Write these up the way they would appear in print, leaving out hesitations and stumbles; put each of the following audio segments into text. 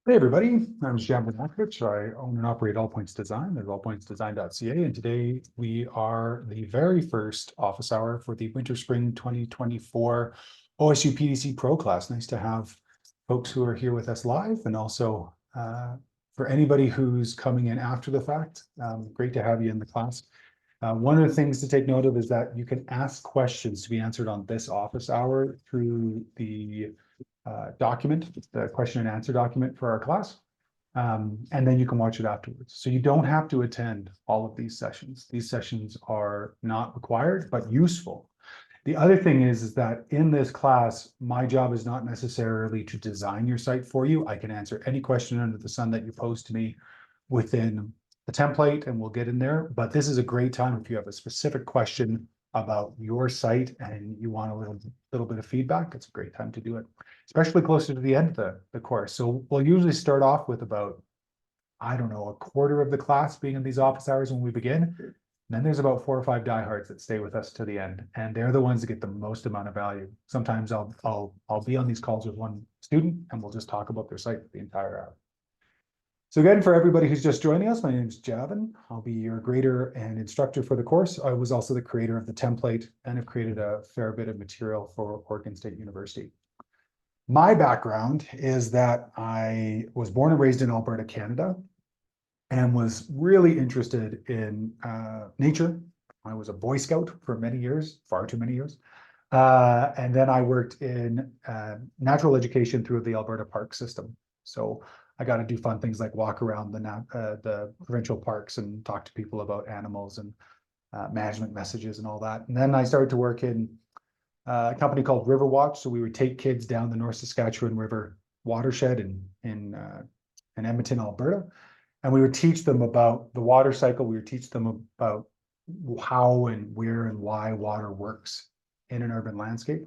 Hey everybody, I'm Javan. I own and operate All Points Design at allpointsdesign.ca, and today we are the very first office hour for the Winter Spring 2024 OSU PDC Pro class. Nice to have folks who are here with us live, and also for anybody who's coming in after the fact, great to have you in the class. One of the things to take note of is that you can ask questions to be answered on this office hour through the document, the question and answer document for our class. And then you can watch it afterwards. So you don't have to attend all of these sessions. These sessions are not required, but useful. The other thing is that in this class, my job is not necessarily to design your site for you. I can answer any question under the sun that you pose to me within the template, and we'll get in there. But this is a great time if you have a specific question about your site and you want a little bit of feedback. It's a great time to do it, especially closer to the end of the course. So we'll usually start off with about, I don't know, a quarter of the class being in these office hours when we begin. Then there's about 4 or 5 diehards that stay with us to the end, and they're the ones that get the most amount of value. Sometimes I'll be on these calls with one student, and we'll just talk about their site for the entire hour. So again, for everybody who's just joining us, my name is Javan. I'll be your grader and instructor for the course. I was also the creator of the template and have created a fair bit of material for Oregon State University. My background is that I was born and raised in Alberta, Canada, and was really interested in nature. I was a Boy Scout for many years, far too many years. And then I worked in natural education through the Alberta park system. So I got to do fun things like walk around the provincial parks and talk to people about animals and management messages and all that. And then I started to work in a company called River Watch. So we would take kids down the North Saskatchewan River watershed in Edmonton, Alberta. And we would teach them about the water cycle. We would teach them about how and where and why water works in an urban landscape.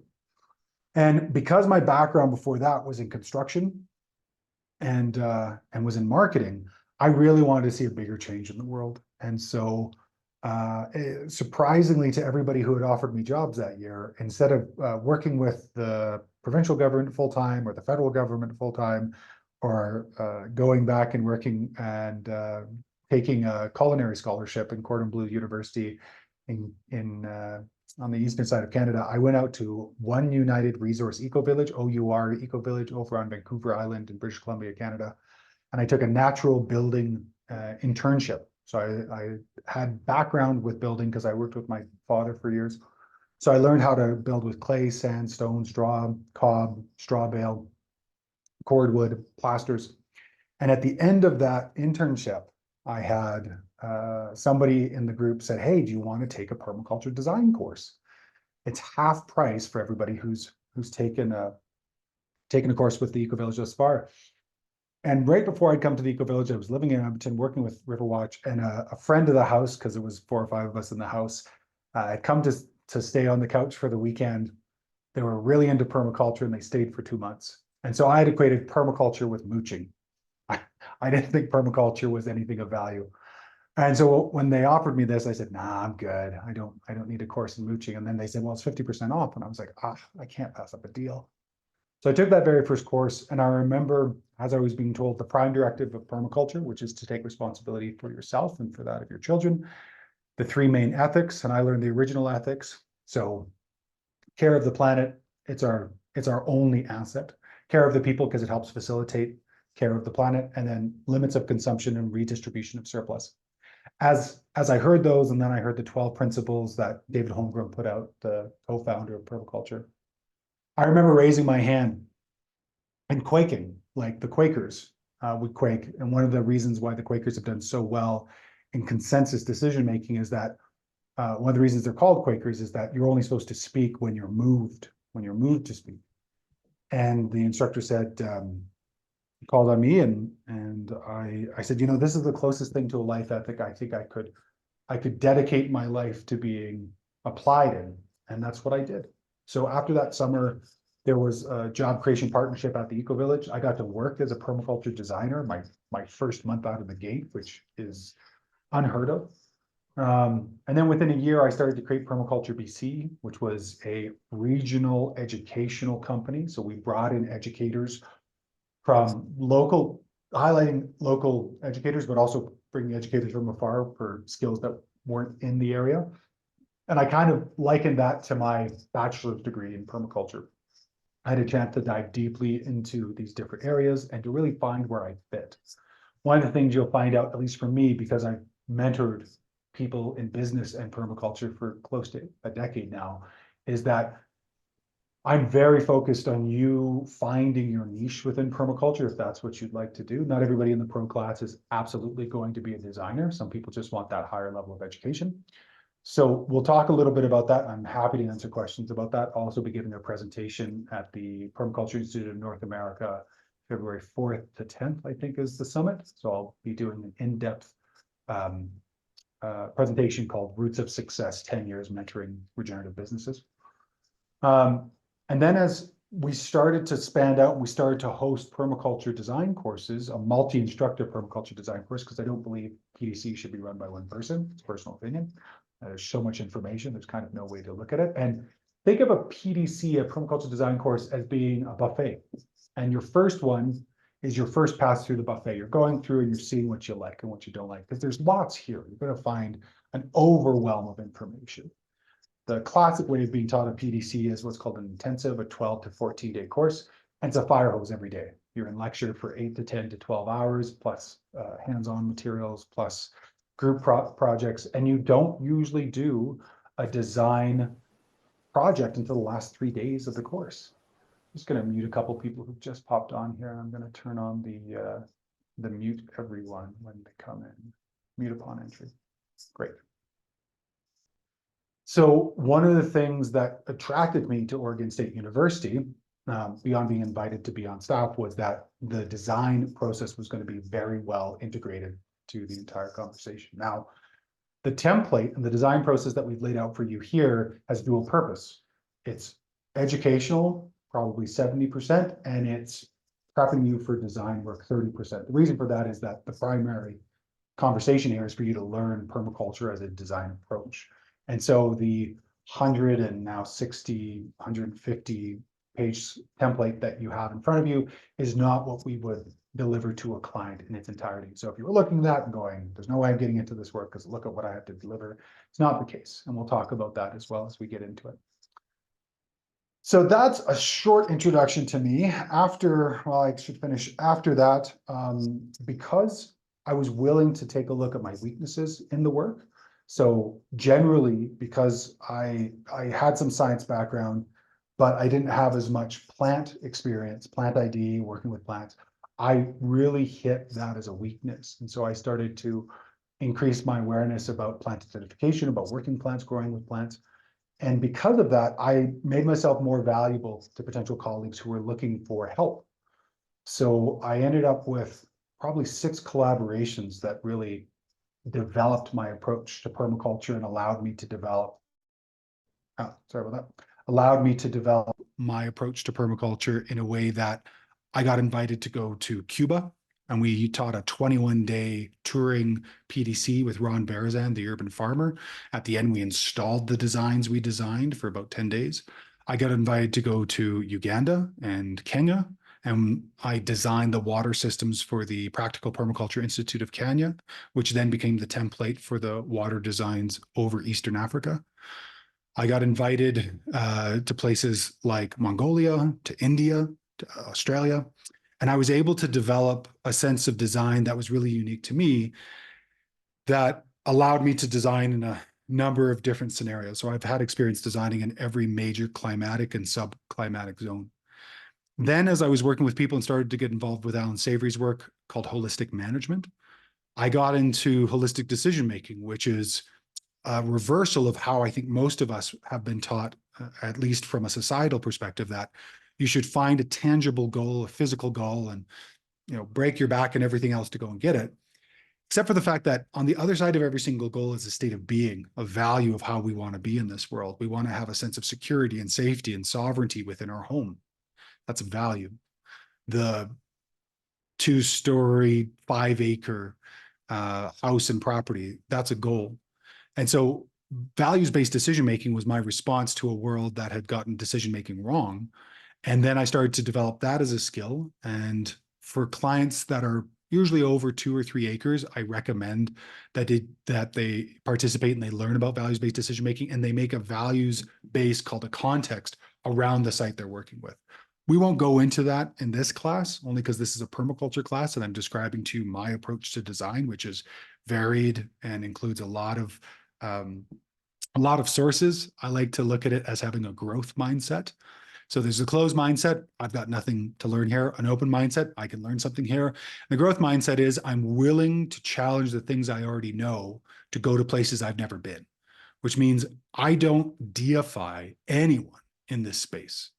And because my background before that was in construction and was in marketing, I really wanted to see a bigger change in the world. And so surprisingly to everybody who had offered me jobs that year, instead of working with the provincial government full-time or the federal government full-time, or going back and working and taking a culinary scholarship in Cordon Bleu University on the eastern side of Canada, I went out to One United Resource Eco Village, OUR Eco Village, over on Vancouver Island in British Columbia, Canada. And I took a natural building internship. So I had background with building because I worked with my father for years. So I learned how to build with clay, sand, stone, straw, cob, straw bale, cordwood, plasters. And at the end of that internship, I had somebody in the group said, hey, do you want to take a permaculture design course? It's half price for everybody who's taken a course with the Eco Village thus far. And right before I'd come to the Eco Village, I was living in Edmonton, working with Riverwatch, and a friend of the house, because there was 4 or 5 of us in the house, had come to stay on the couch for the weekend. They were really into permaculture, and they stayed for 2 months. And so I had equated permaculture with mooching. I didn't think permaculture was anything of value. And so when they offered me this, I said, nah, I'm good. I don't need a course in mooching. And then they said, well, it's 50% off. And I was like, I can't pass up a deal. So I took that very first course. And I remember, as I was being told, the prime directive of permaculture, which is to take responsibility for yourself and for that of your children, the 3 main ethics. And I learned the original ethics. So care of the planet, it's our only asset. Care of the people, because it helps facilitate care of the planet, and then limits of consumption and redistribution of surplus. As I heard those, and then I heard the 12 principles that David Holmgren put out, the co-founder of permaculture, I remember raising my hand and quaking, like the Quakers would quake. And one of the reasons why the Quakers have done so well in consensus decision-making is that one of the reasons they're called Quakers is that you're only supposed to speak when you're moved to speak. And the instructor said, called on me, and I said, this is the closest thing to a life ethic I think I could dedicate my life to being applied in, and that's what I did. So after that summer, there was a job creation partnership at the Eco Village. I got to work as a permaculture designer my first month out of the gate, which is unheard of. And then within a year, I started to create Permaculture BC, which was a regional educational company. So we brought in educators from local highlighting local educators, but also bringing educators from afar for skills that weren't in the area. And I kind of likened that to my bachelor's degree in permaculture. I had a chance to dive deeply into these different areas and to really find where I fit. One of the things you'll find out, at least for me, because I've mentored people in business and permaculture for close to a decade now, is that I'm very focused on you finding your niche within permaculture, if that's what you'd like to do. Not everybody in the pro class is absolutely going to be a designer. Some people just want that higher level of education. So we'll talk a little bit about that. I'm happy to answer questions about that. I'll also be giving a presentation at the Permaculture Institute of North America, February 4th to 10th, I think is the summit. So I'll be doing an in-depth presentation called Roots of Success, 10 Years Mentoring Regenerative Businesses. And then as we started to expand out, we started to host permaculture design courses, a multi-instructor permaculture design course, because I don't believe PDC should be run by one person. It's personal opinion. There's so much information, there's kind of no way to look at it. And think of a PDC, a permaculture design course, as being a buffet. And your first one is your first pass through the buffet. You're going through and you're seeing what you like and what you don't like, because there's lots here. You're going to find an overwhelm of information. The classic way of being taught at PDC is what's called an intensive, a 12 to 14 day course. And it's a fire hose every day. You're in lecture for 8 to 10 to 12 hours, plus hands-on materials, plus group projects. And you don't usually do a design project until the last 3 days of the course. I'm just going to mute a couple people who've just popped on here. And I'm going to turn on the mute everyone when they come in. Mute upon entry. Great. So one of the things that attracted me to Oregon State University, beyond being invited to be on staff, was that the design process was going to be very well integrated to the entire conversation. Now, the template and the design process that we've laid out for you here has dual purpose. It's educational, probably 70%, and it's prepping you for design work 30%. The reason for that is that the primary conversation here is for you to learn permaculture as a design approach. And so the 100 and now 60, 150 page template that you have in front of you is not what we would deliver to a client in its entirety. So if you were looking at that and going, there's no way I'm getting into this work because look at what I have to deliver, it's not the case. And we'll talk about that as well as we get into it. So that's a short introduction to me. After, well, I should finish after that, because I was willing to take a look at my weaknesses in the work. So generally, because I had some science background, but I didn't have as much plant experience, plant ID, working with plants, I really hit that as a weakness. And so I started to increase my awareness about plant identification, about working plants, growing with plants. And because of that, I made myself more valuable to potential colleagues who were looking for help. So I ended up with probably 6 collaborations that really developed my approach to permaculture and allowed me to develop, allowed me to develop my approach to permaculture in a way that I got invited to go to Cuba, and we taught a 21-day touring PDC with Ron Barazan, the urban farmer. At the end, we installed the designs we designed for about 10 days. I got invited to go to Uganda and Kenya, and I designed the water systems for the Practical Permaculture Institute of Kenya, which then became the template for the water designs over Eastern Africa. I got invited to places like Mongolia, to India, to Australia, and I was able to develop a sense of design that was really unique to me that allowed me to design in a number of different scenarios. So I've had experience designing in every major climatic and subclimatic zone. Then as I was working with people and started to get involved with Alan Savory's work called holistic management, I got into holistic decision-making, which is a reversal of how I think most of us have been taught, at least from a societal perspective, that you should find a tangible goal, a physical goal, and break your back and everything else to go and get it. Except for the fact that on the other side of every single goal is a state of being, a value of how we want to be in this world. We want to have a sense of security and safety and sovereignty within our home. That's a value. The 2-story, 5-acre house and property, that's a goal. And so values-based decision-making was my response to a world that had gotten decision-making wrong. And then I started to develop that as a skill. And for clients that are usually over 2 or 3 acres, I recommend that they participate and they learn about values-based decision-making, and they make a values base called a context around the site they're working with. We won't go into that in this class, only because this is a permaculture class and I'm describing to you my approach to design, which is varied and includes a lot of sources. I like to look at it as having a growth mindset. So there's a closed mindset. I've got nothing to learn here. An open mindset, I can learn something here. The growth mindset is I'm willing to challenge the things I already know to go to places I've never been, which means I don't deify anyone in this space.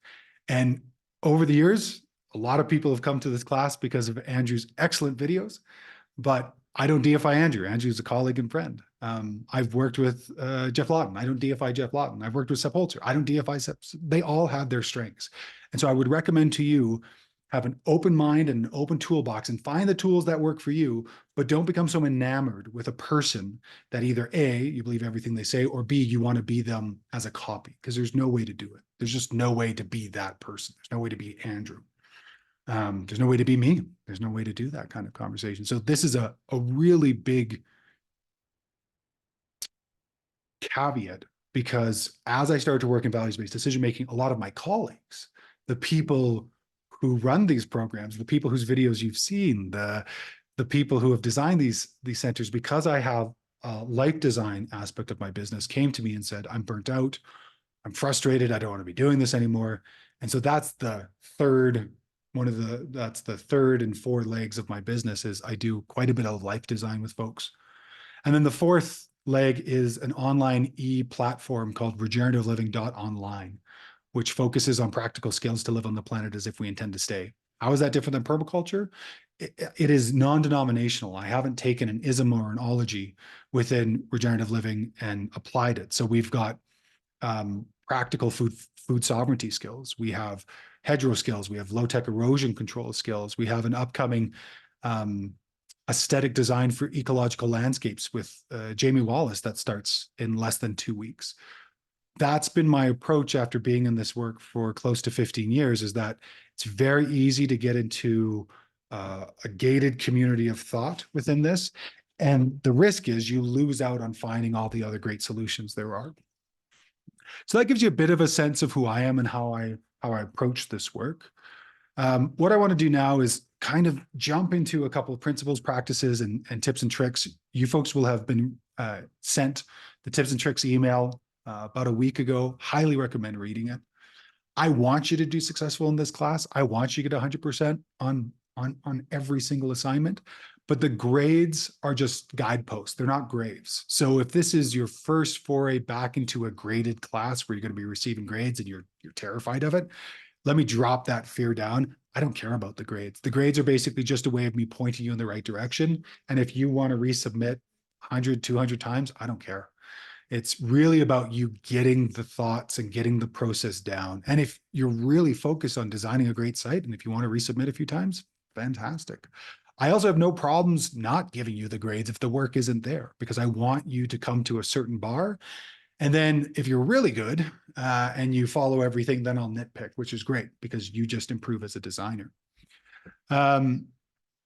And over the years, a lot of people have come to this class because of Andrew's excellent videos, but I don't deify Andrew. Andrew's a colleague and friend. I've worked with Jeff Lawton. I don't deify Jeff Lawton. I've worked with Sepp Holzer. I don't deify Sepp. They all have their strengths. And so I would recommend to you have an open mind and an open toolbox and find the tools that work for you, but don't become so enamored with a person that either A, you believe everything they say, or B, you want to be them as a copy, because there's no way to do it. There's just no way to be that person. There's no way to be Andrew. There's no way to be me. There's no way to do that kind of conversation. So this is a really big caveat, because as I started to work in values-based decision-making, a lot of my colleagues, the people who run these programs, the people whose videos you've seen, the people who have designed these centers, because I have a life design aspect of my business, came to me and said, I'm burnt out, I'm frustrated, I don't want to be doing this anymore. And so that's the third and fourth legs of my business. Is I do quite a bit of life design with folks. And then the fourth leg is an online platform called regenerativeliving.online, which focuses on practical skills to live on the planet as if we intend to stay. How is that different than permaculture? It is non-denominational. I haven't taken an ism or an ology within regenerative living and applied it. So we've got practical food sovereignty skills. We have hedgerow skills. We have low-tech erosion control skills. We have an upcoming aesthetic design for ecological landscapes with Jamie Wallace that starts in less than 2 weeks. That's been my approach after being in this work for close to 15 years, is that it's very easy to get into a gated community of thought within this. And the risk is you lose out on finding all the other great solutions there are. So that gives you a bit of a sense of who I am and how I approach this work. What I want to do now is kind of jump into a couple of principles, practices, and tips and tricks. You folks will have been sent the tips and tricks email about a week ago. Highly recommend reading it. I want you to do successful in this class. I want you to get 100% on every single assignment, but the grades are just guideposts. They're not graves. So if this is your first foray back into a graded class where you're going to be receiving grades and you're terrified of it, let me drop that fear down. I don't care about the grades. The grades are basically just a way of me pointing you in the right direction. And if you want to resubmit 100, 200 times, I don't care. It's really about you getting the thoughts and getting the process down. And if you're really focused on designing a great site, and if you want to resubmit a few times, fantastic. I also have no problems not giving you the grades if the work isn't there, because I want you to come to a certain bar. And then if you're really good and you follow everything, then I'll nitpick, which is great because you just improve as a designer.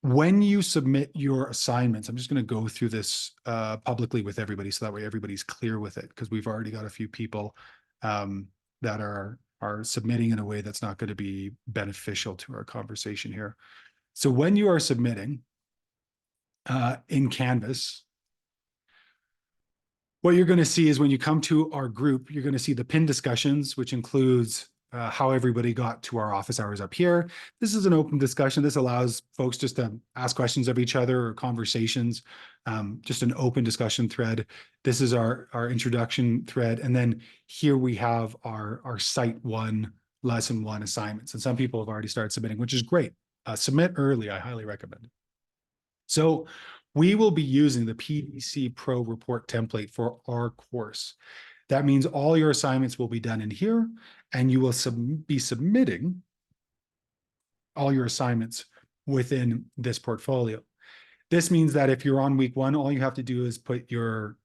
When you submit your assignments, I'm just going to go through this publicly with everybody so that way everybody's clear with it, because we've already got a few people that are submitting in a way that's not going to be beneficial to our conversation here. So when you are submitting in Canvas, what you're going to see is when you come to our group, you're going to see the pinned discussions, which includes how everybody got to our office hours up here. This is an open discussion. This allows folks just to ask questions of each other or conversations, just an open discussion thread. This is our introduction thread. And then here we have our Site 1, Lesson 1 assignments. And some people have already started submitting, which is great. Submit early, I highly recommend it. So we will be using the PDC Pro report template for our course. That means all your assignments will be done in here, and you will be submitting all your assignments within this portfolio. This means that if you're on week 1, all you have to do is put your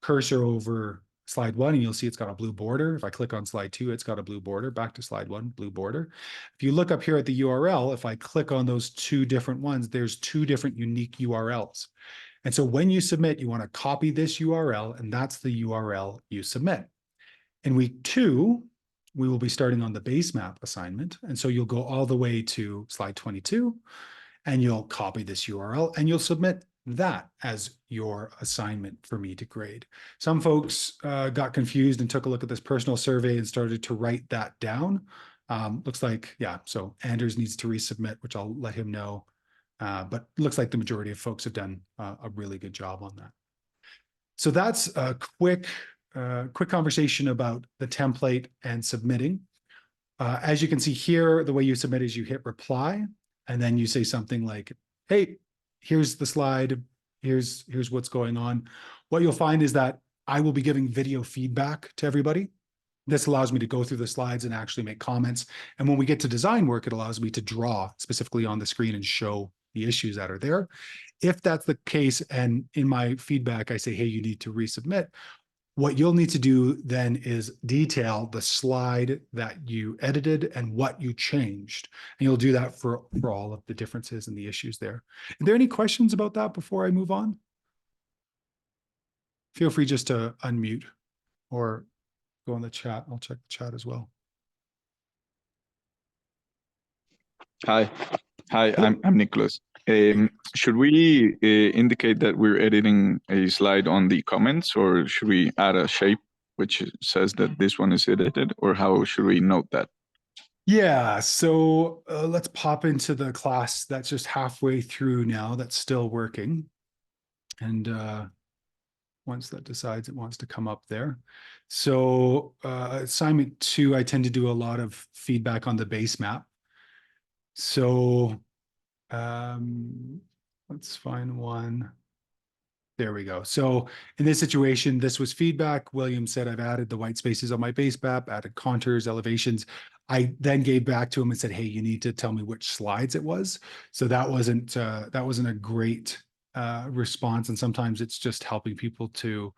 cursor over slide 1, and you'll see it's got a blue border. If I click on slide 2, it's got a blue border. Back to slide 1, blue border. If you look up here at the URL, if I click on those 2 different ones, there's 2 different unique URLs. And so when you submit, you want to copy this URL, and that's the URL you submit. In week 2, we will be starting on the base map assignment. And so you'll go all the way to slide 22, and you'll copy this URL, and you'll submit that as your assignment for me to grade. Some folks got confused and took a look at this personal survey and started to write that down. Looks like, yeah, so Anders needs to resubmit, which I'll let him know. But looks like the majority of folks have done a really good job on that. So that's a quick conversation about the template and submitting. As you can see here, the way you submit is you hit reply, and then you say something like, hey, here's the slide, here's what's going on. What you'll find is that I will be giving video feedback to everybody. This allows me to go through the slides and actually make comments. And when we get to design work, it allows me to draw specifically on the screen and show the issues that are there. If that's the case, and in my feedback, I say, hey, you need to resubmit, what you'll need to do then is detail the slide that you edited and what you changed. And you'll do that for all of the differences and the issues there. Are there any questions about that before I move on? Feel free just to unmute or go in the chat. I'll check the chat as well. Hi, I'm Nicholas. Should we indicate that we're editing a slide on the comments, or should we add a shape which says that this one is edited, or how should we note that? Yeah, so let's pop into the class that's just halfway through now, that's still working. And once that decides it wants to come up there. So assignment 2, I tend to do a lot of feedback on the base map. So let's find one. There we go. So in this situation, this was feedback. William said, I've added the white spaces on my base map, added contours, elevations. I then gave back to him and said, hey, you need to tell me which slides it was. So that wasn't a great response. And sometimes it's just helping people to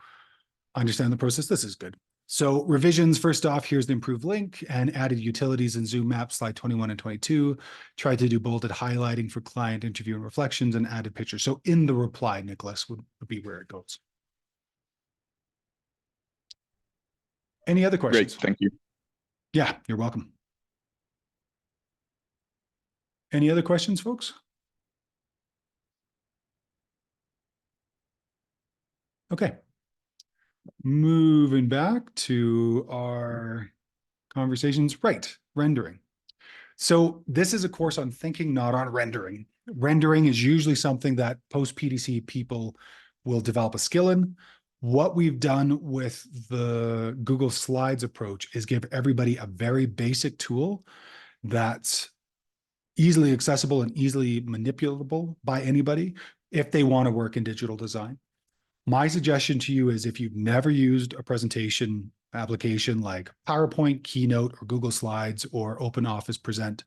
understand the process. This is good. So revisions, first off, here's the improved link and added utilities and zoom map, slide 21 and 22. Tried to do bolded highlighting for client interview and reflections, and added pictures. So in the reply, Nicholas, would be where it goes. Any other questions? Great, thank you. Yeah, you're welcome. Any other questions, folks? Okay. Moving back to our conversations. Right, rendering. So this is a course on thinking, not on rendering. Rendering is usually something that post-PDC people will develop a skill in. What we've done with the Google Slides approach is give everybody a very basic tool that's easily accessible and easily manipulable by anybody if they want to work in digital design. My suggestion to you is, if you've never used a presentation application like PowerPoint, Keynote, or Google Slides, or OpenOffice Present,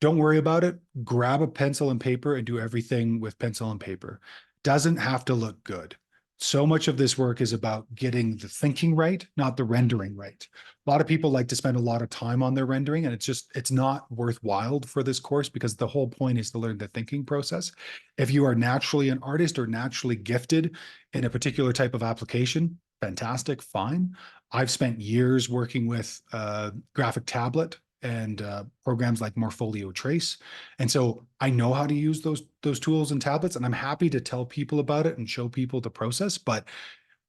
don't worry about it. Grab a pencil and paper and do everything with pencil and paper. Doesn't have to look good. So much of this work is about getting the thinking right, not the rendering right. A lot of people like to spend a lot of time on their rendering, and it's not worthwhile for this course, because the whole point is to learn the thinking process. If you are naturally an artist or naturally gifted in a particular type of application, fantastic, fine. I've spent years working with graphic tablet and programs like Morpholio Trace. And so I know how to use those tools and tablets, and I'm happy to tell people about it and show people the process. But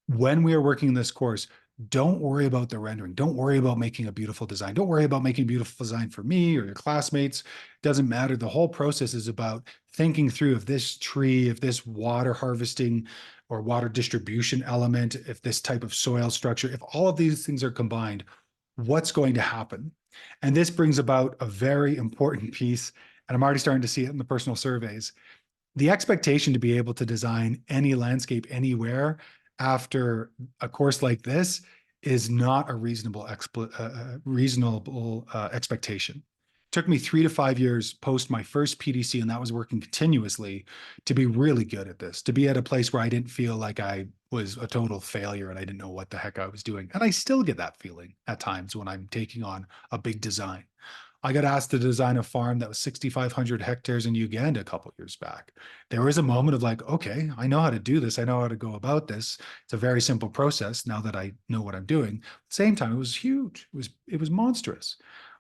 when we are working in this course, don't worry about the rendering. Don't worry about making a beautiful design. Don't worry about making a beautiful design for me or your classmates. It doesn't matter. The whole process is about thinking through, if this tree, if this water harvesting or water distribution element, if this type of soil structure, if all of these things are combined, what's going to happen? And this brings about a very important piece, and I'm already starting to see it in the personal surveys. The expectation to be able to design any landscape anywhere after a course like this is not a reasonable expectation. It took me 3 to 5 years post my first PDC, and that was working continuously, to be really good at this, to be at a place where I didn't feel like I was a total failure and I didn't know what the heck I was doing. And I still get that feeling at times when I'm taking on a big design. I got asked to design a farm that was 6,500 hectares in Uganda a couple years back. There was a moment of like, okay, I know how to do this. I know how to go about this. It's a very simple process now that I know what I'm doing. At the same time, it was huge. It was monstrous.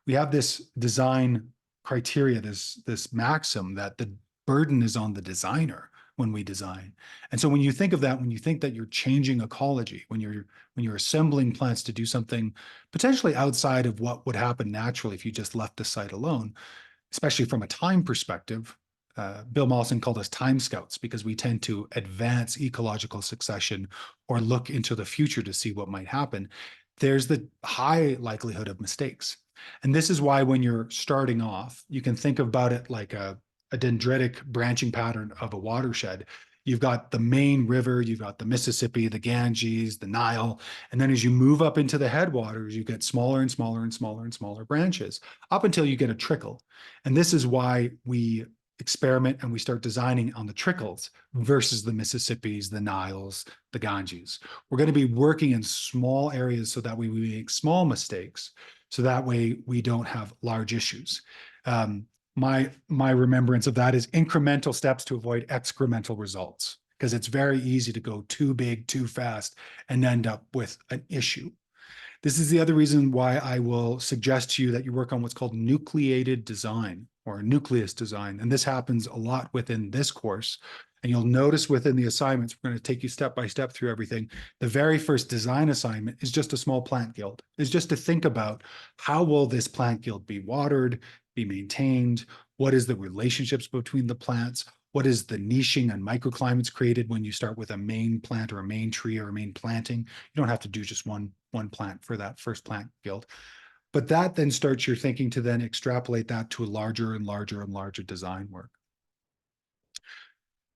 We have this design criteria, this maxim that the burden is on the designer when we design. And so when you think of that, when you think that you're changing ecology, when you're assembling plants to do something potentially outside of what would happen naturally if you just left the site alone, especially from a time perspective, Bill Mollison called us time scouts because we tend to advance ecological succession or look into the future to see what might happen. There's the high likelihood of mistakes. And this is why when you're starting off, you can think about it like a dendritic branching pattern of a watershed. You've got the main river, you've got the Mississippi, the Ganges, the Nile. And then as you move up into the headwaters, you get smaller and smaller and smaller and smaller branches up until you get a trickle. And this is why we experiment and we start designing on the trickles versus the Mississippis, the Niles, the Ganges. We're going to be working in small areas so that we make small mistakes. So that way we don't have large issues. My remembrance of that is incremental steps to avoid excremental results, because it's very easy to go too big, too fast, and end up with an issue. This is the other reason why I will suggest to you that you work on what's called nucleated design or nucleus design. And this happens a lot within this course. And you'll notice within the assignments, we're going to take you step by step through everything. The very first design assignment is just a small plant guild. It's just to think about how will this plant guild be watered, be maintained? What is the relationships between the plants? What is the niching and microclimates created when you start with a main plant or a main tree or a main planting? You don't have to do just one plant for that first plant guild. But that then starts your thinking to then extrapolate that to a larger and larger and larger design work.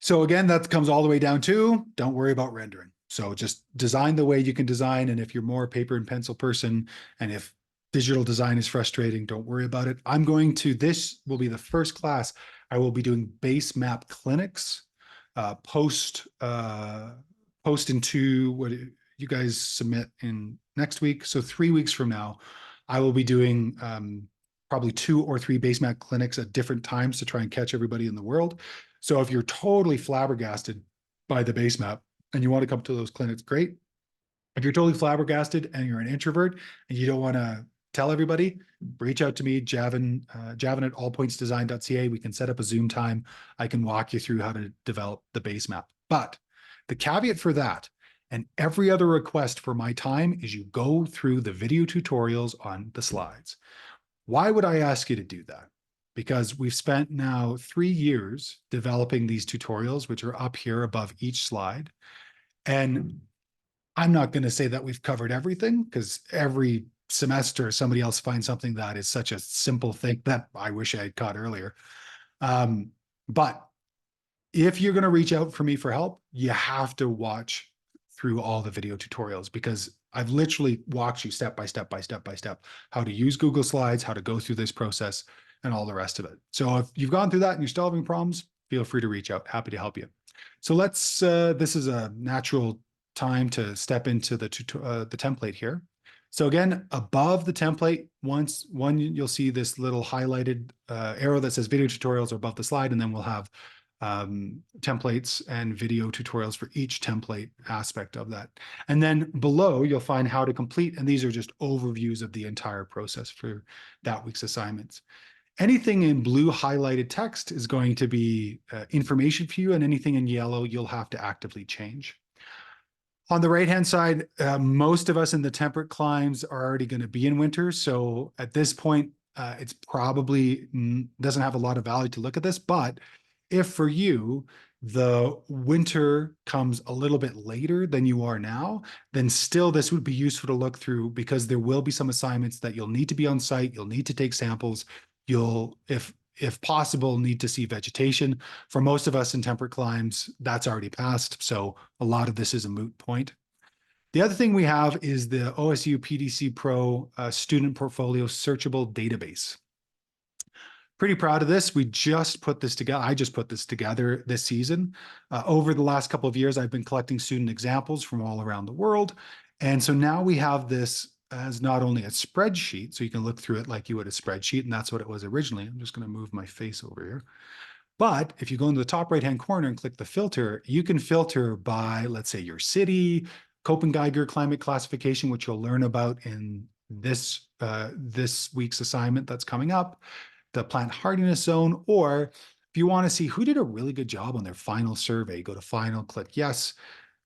So again, that comes all the way down to don't worry about rendering. So just design the way you can design. And if you're more a paper and pencil person, and if digital design is frustrating, don't worry about it. This will be the first class I will be doing base map clinics, post into what you guys submit in next week. So 3 weeks from now, I will be doing probably 2 or 3 base map clinics at different times to try and catch everybody in the world. So if you're totally flabbergasted by the base map and you want to come to those clinics, great. If you're totally flabbergasted and you're an introvert and you don't want to tell everybody, reach out to me, Javan at allpointsdesign.ca. We can set up a Zoom time. I can walk you through how to develop the base map. But the caveat for that and every other request for my time is you go through the video tutorials on the slides. Why would I ask you to do that? Because we've spent now 3 years developing these tutorials, which are up here above each slide. And I'm not going to say that we've covered everything, because every semester somebody else finds something that is such a simple thing that I wish I had caught earlier. But if you're going to reach out for me for help, you have to watch through all the video tutorials, because I've literally walked you step by step by step by step how to use Google Slides, how to go through this process, and all the rest of it. So if you've gone through that and you're still having problems, feel free to reach out. Happy to help you. So let's, this is a natural time to step into the template here. So again, above the template, you'll see this little highlighted arrow that says video tutorials are above the slide, and then we'll have templates and video tutorials for each template aspect of that. And then below, you'll find how to complete, and these are just overviews of the entire process for that week's assignments. Anything in blue highlighted text is going to be information for you, and anything in yellow, you'll have to actively change. On the right-hand side, most of us in the temperate climes are already going to be in winter. So at this point, it's probably doesn't have a lot of value to look at this. But if for you, the winter comes a little bit later than you are now, then still this would be useful to look through, because there will be some assignments that you'll need to be on site. You'll need to take samples. You'll, if possible, need to see vegetation. For most of us in temperate climes, that's already passed. So a lot of this is a moot point. The other thing we have is the OSU PDC PRO student portfolio searchable database. Pretty proud of this. We just put this together. I just put this together this season. Over the last couple of years, I've been collecting student examples from all around the world. And so now we have this as not only a spreadsheet, so you can look through it like you would a spreadsheet, and that's what it was originally. I'm just going to move my face over here. But if you go into the top right-hand corner and click the filter, you can filter by, let's say, your city, Copenhagen climate classification, which you'll learn about in this week's assignment that's coming up, the plant hardiness zone, or if you want to see who did a really good job on their final survey, go to final, click yes,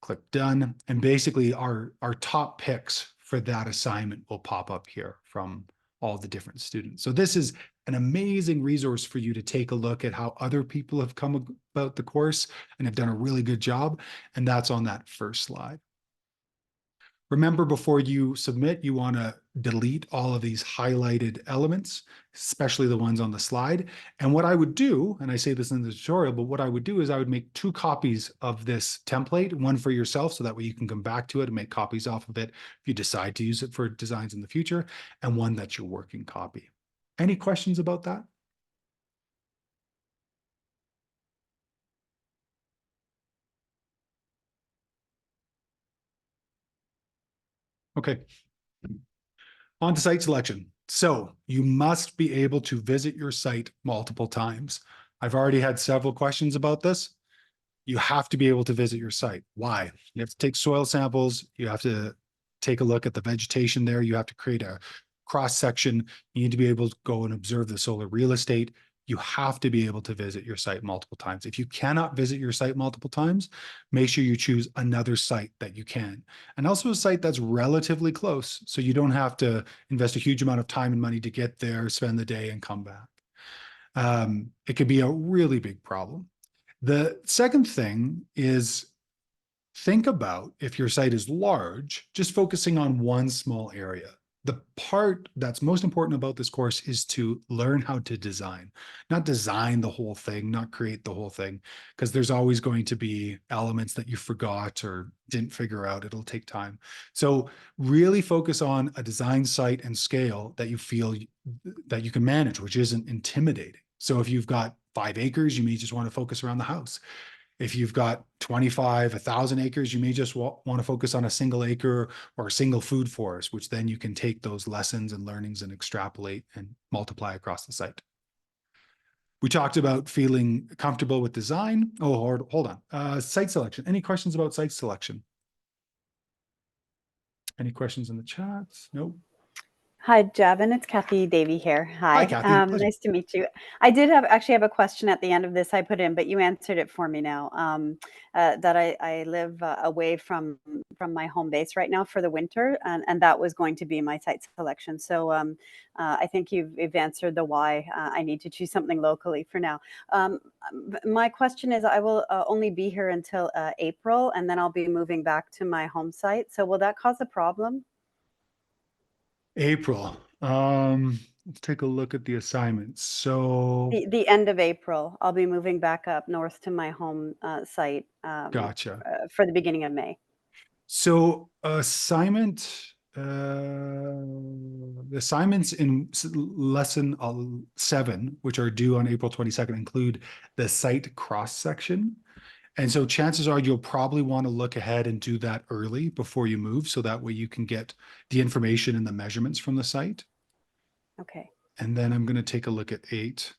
click done, and basically our top picks for that assignment will pop up here from all the different students. So this is an amazing resource for you to take a look at how other people have come about the course and have done a really good job, and that's on that first slide. Remember, before you submit, you want to delete all of these highlighted elements, especially the ones on the slide. And what I would do, and I say this in the tutorial, but what I would do is I would make 2 copies of this template, one for yourself, so that way you can come back to it and make copies off of it if you decide to use it for designs in the future, and one that's your working copy. Any questions about that? Okay. On to site selection. So you must be able to visit your site multiple times. I've already had several questions about this. You have to be able to visit your site. Why? You have to take soil samples. You have to take a look at the vegetation there. You have to create a cross section. You need to be able to go and observe the solar real estate. You have to be able to visit your site multiple times. If you cannot visit your site multiple times, make sure you choose another site that you can. And also a site that's relatively close, so you don't have to invest a huge amount of time and money to get there, spend the day, and come back. It could be a really big problem. The second thing is, think about, if your site is large, just focusing on one small area. The part that's most important about this course is to learn how to design, not design the whole thing, not create the whole thing, because there's always going to be elements that you forgot or didn't figure out. It'll take time. So really focus on a design site and scale that you feel that you can manage, which isn't intimidating. So if you've got 5 acres, you may just want to focus around the house. If you've got 25, 1,000 acres, you may just want to focus on a single acre or a single food forest, which then you can take those lessons and learnings and extrapolate and multiply across the site. We talked about feeling comfortable with design. Oh, hold on. Site selection. Any questions about site selection? Any questions in the chat? Nope. Hi, Javan. It's Kathy Davey here. Hi. Kathy. Nice to meet you. I did actually have a question at the end of this I put in, but you answered it for me now. That I live away from my home base right now for the winter, and that was going to be my site selection. So I think you've answered the why I need to choose something locally for now. My question is, I will only be here until April, and then I'll be moving back to my home site. So will that cause a problem? April. Let's take a look at the assignments. So The end of April, I'll be moving back up north to my home site gotcha. For the beginning of May. So the assignments in lesson 7, which are due on April 22nd, include the site cross section. And so chances are you'll probably want to look ahead and do that early before you move, so that way you can get the information and the measurements from the site. Okay. And then I'm going to take a look at 8.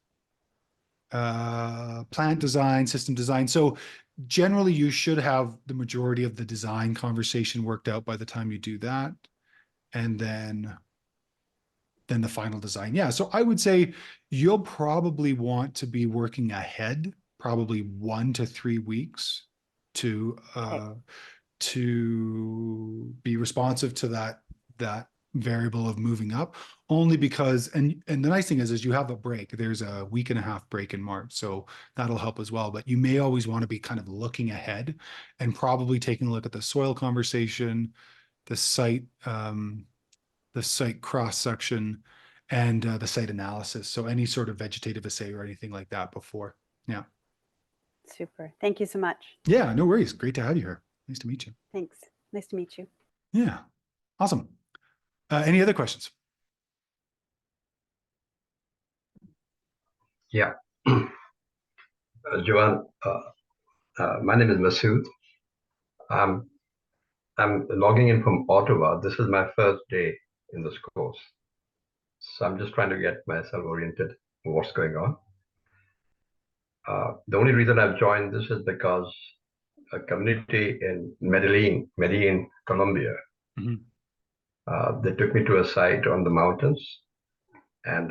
Plant design, system design. So generally you should have the majority of the design conversation worked out by the time you do that. And then the final design. Yeah. So I would say you'll probably want to be working ahead, probably 1 to 3 weeks to be responsive to that variable of moving up, only because, and the nice thing is you have a break. There's a 1.5 week break in March, so that'll help as well. But you may always want to be kind of looking ahead and probably taking a look at the soil conversation, the site cross section, and the site analysis. So any sort of vegetative assay or anything like that before. Yeah. Super. Thank you so much. Yeah, no worries. Great to have you here. Nice to meet you. Thanks. Nice to meet you. Yeah. Awesome. Any other questions? Yeah. Javan, my name is Masood. I'm logging in from Ottawa. This is my first day in this course. So I'm just trying to get myself oriented on what's going on. The only reason I've joined this is because a community in Medellin, Colombia, they took me to a site on the mountains and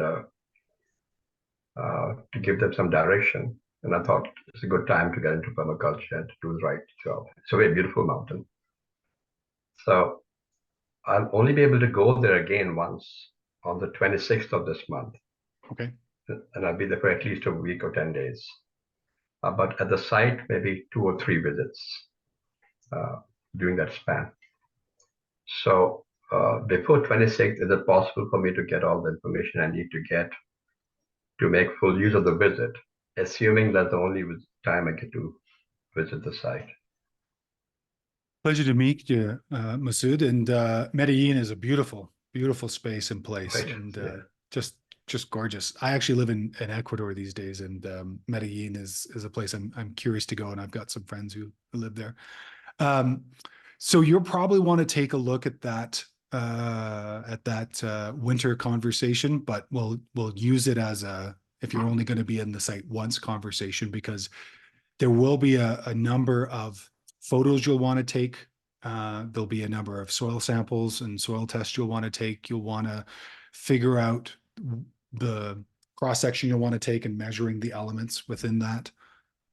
to give them some direction. And I thought it's a good time to get into permaculture and to do the right job. It's a very beautiful mountain. So I'll only be able to go there again once on the 26th of this month. Okay. And I'll be there for at least a week or 10 days. But at the site, maybe 2 or 3 visits during that span. So before 26th, is it possible for me to get all the information I need to get to make full use of the visit, assuming that's the only time I get to visit the site? Pleasure to meet you, Masood. And Medellin is a beautiful, beautiful space and place, Right. and Yeah. just gorgeous. I actually live in Ecuador these days, and Medellin is a place I'm curious to go, and I've got some friends who live there. So you'll probably want to take a look at that winter conversation, but we'll use it as a, if you're only going to be in the site once, conversation, because there will be a number of photos you'll want to take. There'll be a number of soil samples and soil tests you'll want to take. You'll want to figure out the cross section you'll want to take and measuring the elements within that.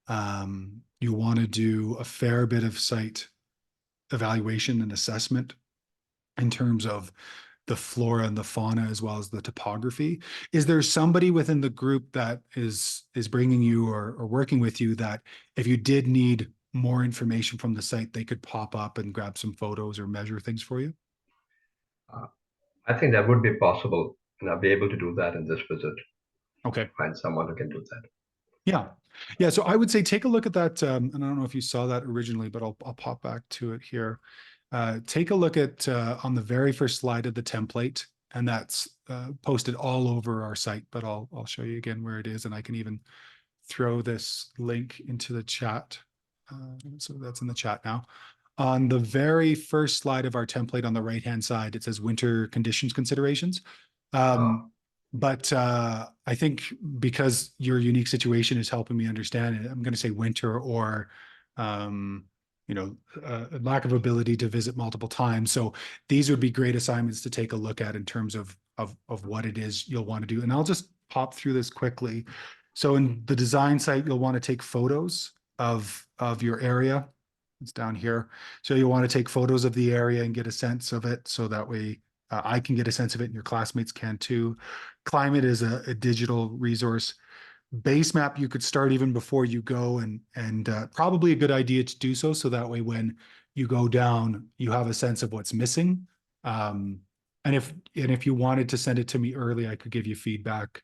You want to do a fair bit of site evaluation and assessment in terms of the flora and the fauna, as well as the topography. Is there somebody within the group that is bringing you or working with you that if you did need more information from the site, they could pop up and grab some photos or measure things for you? I think that would be possible, and I'll be able to do that in this visit. Okay. Find someone who can do that. Yeah. Yeah. So I would say take a look at that. And I don't know if you saw that originally, but I'll pop back to it here. Take a look at on the very first slide of the template, and that's posted all over our site, but I'll show you again where it is, and I can even throw this link into the chat. So that's in the chat now. On the very first slide of our template on the right-hand side, it says winter conditions considerations. But I think because your unique situation is helping me understand it, I'm going to say winter or, lack of ability to visit multiple times. So these would be great assignments to take a look at in terms of what it is you'll want to do. And I'll just pop through this quickly. So in the design site, you'll want to take photos of your area. It's down here. So you'll want to take photos of the area and get a sense of it. So that way I can get a sense of it and your classmates can too. Climate is a digital resource. Base map, you could start even before you go, and probably a good idea to do so. So that way, when you go down, you have a sense of what's missing. And if you wanted to send it to me early, I could give you feedback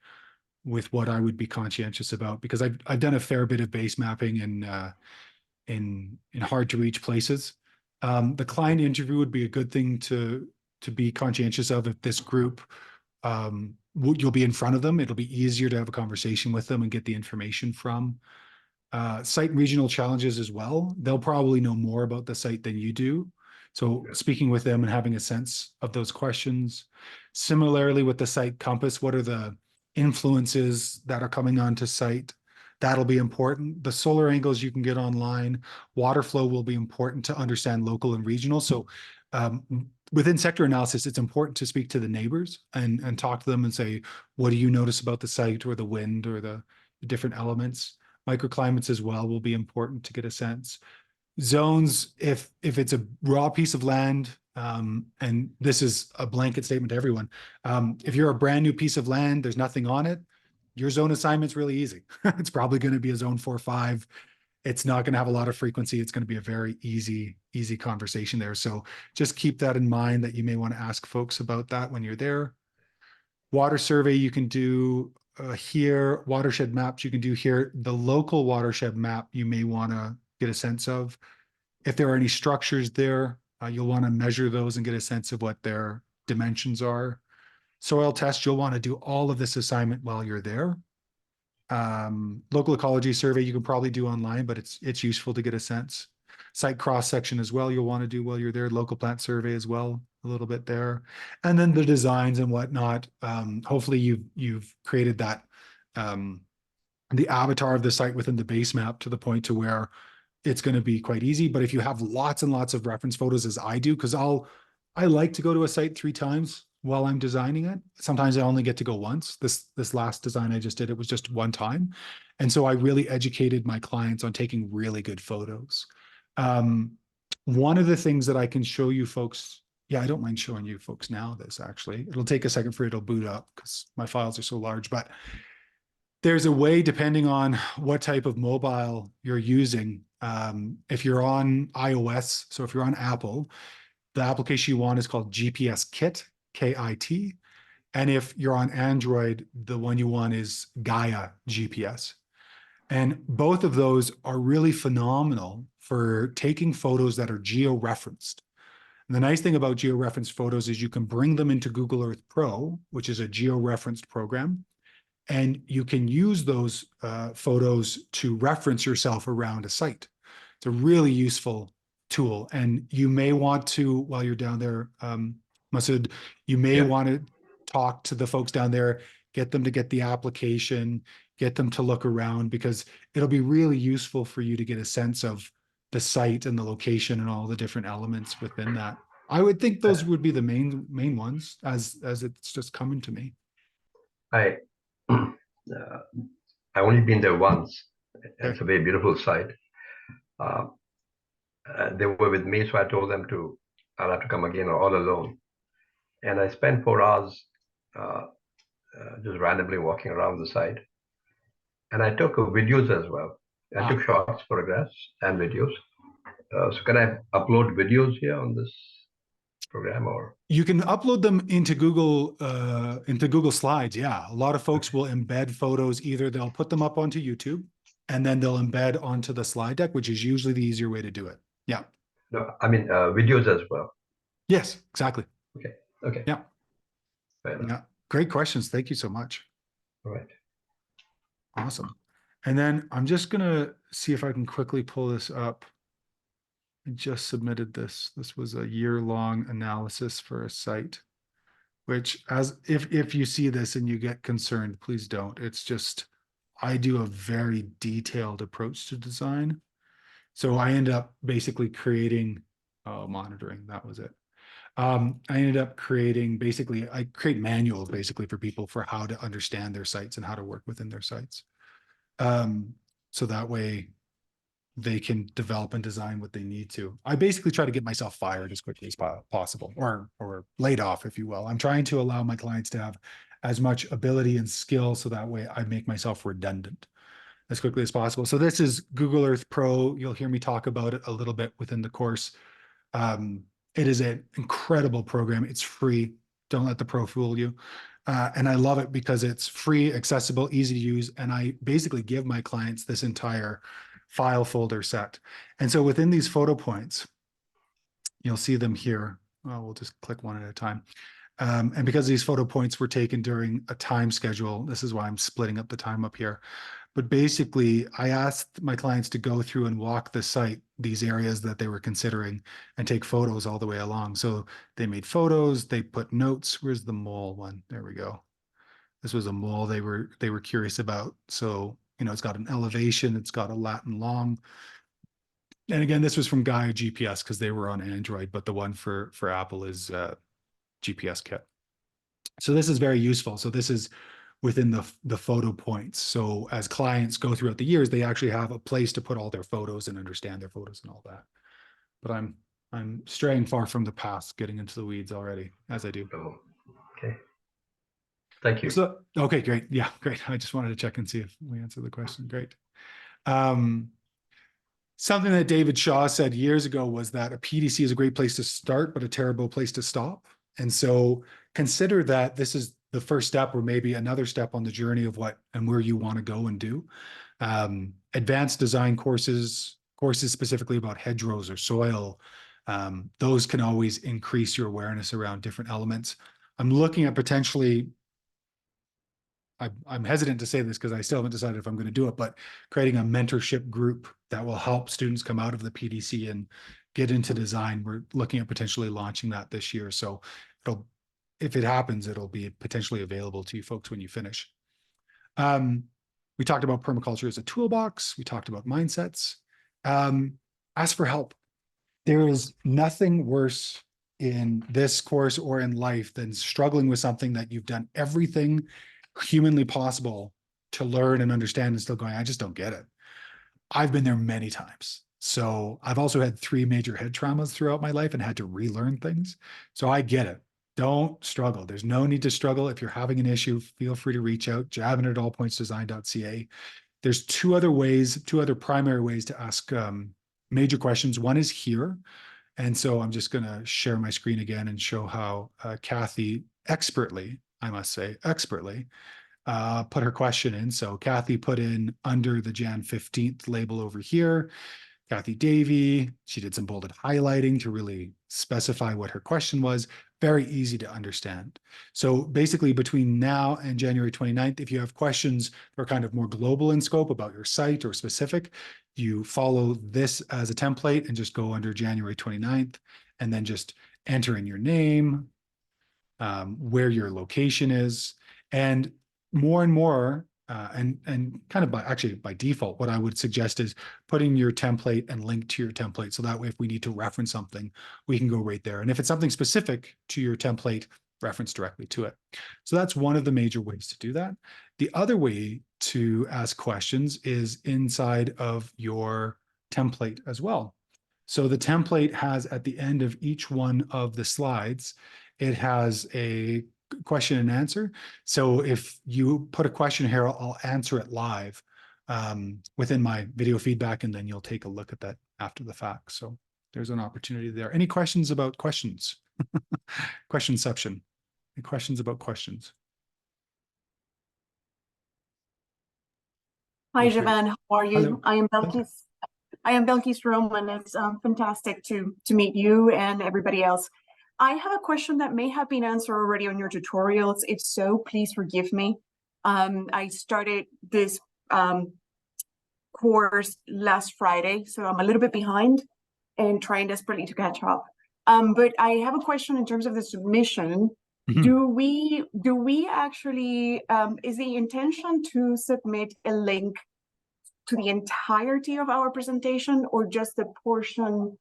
with what I would be conscientious about, because I've done a fair bit of base mapping in hard to reach places. The client interview would be a good thing to be conscientious of. If this group, you'll be in front of them, it'll be easier to have a conversation with them and get the information from. Site and regional challenges as well. They'll probably know more about the site than you do. So speaking with them and having a sense of those questions. Similarly with the site compass, what are the influences that are coming onto site? That'll be important. The solar angles you can get online. Water flow will be important to understand local and regional. So within sector analysis, it's important to speak to the neighbors and talk to them and say, what do you notice about the site or the wind or the different elements? Microclimates as well will be important to get a sense. Zones, if it's a raw piece of land, and this is a blanket statement to everyone, if you're a brand new piece of land, there's nothing on it, your zone assignment's really easy. It's probably going to be a zone 4 or 5. It's not going to have a lot of frequency. It's going to be a very easy conversation there. So just keep that in mind, that you may want to ask folks about that when you're there. Water survey you can do here. Watershed maps you can do here. The local watershed map you may want to get a sense of. If there are any structures there, you'll want to measure those and get a sense of what their dimensions are. Soil test, you'll want to do all of this assignment while you're there. Local ecology survey you can probably do online, but it's useful to get a sense. Site cross section as well, you'll want to do while you're there. Local plant survey as well, a little bit there, and then the designs and whatnot. Hopefully you've created that the avatar of the site within the base map to the point to where it's going to be quite easy. But if you have lots and lots of reference photos, as I do, because I like to go to a site 3 times while I'm designing it. Sometimes I only get to go once. This last design I just did, it was just one time. And so I really educated my clients on taking really good photos. One of the things that I can show you folks, yeah, I don't mind showing you folks now this actually. It'll take a second for it to boot up because my files are so large, but there's a way, depending on what type of mobile you're using. If you're on iOS, so if you're on Apple, the application you want is called GPS Kit, K-I-T. And if you're on Android, the one you want is Gaia GPS. And both of those are really phenomenal for taking photos that are geo-referenced. And the nice thing about geo-referenced photos is you can bring them into Google Earth Pro, which is a geo-referenced program. And you can use those photos to reference yourself around a site. It's a really useful tool. And you may want to, while you're down there, Masood, you may want to talk to the folks down there, get them to get the application, get them to look around, because it'll be really useful for you to get a sense of the site and the location and all the different elements within that. I would think those would be the main ones as it's just coming to me. I've only been there once. It's a very beautiful site. They were with me, so I told them I'll have to come again or all alone. And I spent 4 hours just randomly walking around the site. And I took videos as well. I took shots, photographs, and videos. So can I upload videos here on this program, or? You can upload them into Google Slides. Yeah, a lot of folks will embed photos. Either they'll put them up onto YouTube, and then they'll embed onto the slide deck, which is usually the easier way to do it. Yeah. No, I mean videos as well. Yes, exactly. Okay. Okay. Yeah. Fair enough. Yeah. Great questions. Thank you so much. All right. Awesome. And then I'm just gonna see if I can quickly pull this up. I just submitted this. This was a year-long analysis for a site, which if you see this and you get concerned, please don't. It's just, I do a very detailed approach to design. So I ended up basically creating, monitoring, that was it. I ended up creating, basically, I create manuals basically for people for how to understand their sites and how to work within their sites. So that way they can develop and design what they need to. I basically try to get myself fired as quickly as possible, or laid off, if you will. I'm trying to allow my clients to have as much ability and skill so that way I make myself redundant as quickly as possible. So this is Google Earth Pro. You'll hear me talk about it a little bit within the course. It is an incredible program. It's free. Don't let the pro fool you. And I love it because it's free, accessible, easy to use. And I basically give my clients this entire file folder set. And so within these photo points, you'll see them here. Well, we'll just click one at a time. And because these photo points were taken during a time schedule, this is why I'm splitting up the time up here. But basically, I asked my clients to go through and walk the site, these areas that they were considering, and take photos all the way along. So they made photos, they put notes. Where's the mole one? There we go. This was a mole they were curious about. So, it's got an elevation, it's got a lat and long. And again, this was from Gaia GPS because they were on Android, but the one for Apple is GPS Kit. So this is very useful. So this is within the photo points. So as clients go throughout the years, they actually have a place to put all their photos and understand their photos and all that. But I'm straying far from the past, getting into the weeds already, as I do. Oh, okay. Thank you. So, okay, great. Yeah, great. I just wanted to check and see if we answered the question. Great. Something that David Shaw said years ago was that a PDC is a great place to start, but a terrible place to stop. And so consider that this is the first step, or maybe another step on the journey of what and where you want to go and do. Advanced design courses specifically about hedgerows or soil, those can always increase your awareness around different elements. I'm looking at potentially I'm hesitant to say this because I still haven't decided if I'm going to do it, but creating a mentorship group that will help students come out of the PDC and get into design. We're looking at potentially launching that this year. So if it happens, it'll be potentially available to you folks when you finish. We talked about permaculture as a toolbox. We talked about mindsets. Ask for help. There is nothing worse in this course or in life than struggling with something that you've done everything humanly possible to learn and understand and still going, I just don't get it. I've been there many times. So I've also had 3 major head traumas throughout my life and had to relearn things. So I get it. Don't struggle. There's no need to struggle. If you're having an issue, feel free to reach out, javan@allpointsdesign.ca. There's 2 other primary ways to ask major questions. One is here. And so I'm just going to share my screen again and show how Kathy expertly, I must say, expertly put her question in. So Kathy put in under the Jan 15th label over here, Kathy Davey. She did some bolded highlighting to really specify what her question was. Very easy to understand. So basically between now and January 29th, if you have questions that are kind of more global in scope about your site or specific, you follow this as a template and just go under January 29th and then just enter in your name, where your location is, and more, and kind of by default, what I would suggest is putting your template and link to your template. So that way, if we need to reference something, we can go right there. And if it's something specific to your template, reference directly to it. So that's one of the major ways to do that. The other way to ask questions is inside of your template as well. So the template has at the end of each one of the slides, it has a question and answer. So if you put a question here, I'll answer it live within my video feedback, and then you'll take a look at that after the fact. So there's an opportunity there. Any questions about questions? Questionception. Any questions about questions? Hi, Javan. How are you? Hello. I am Belkis Roman. It's fantastic to meet you and everybody else. I have a question that may have been answered already on your tutorials. If so, please forgive me. I started this course last Friday, so I'm a little bit behind and trying desperately to catch up. But I have a question in terms of the submission. Mhm. Do we actually, is the intention to submit a link to the entirety of our presentation or just the portion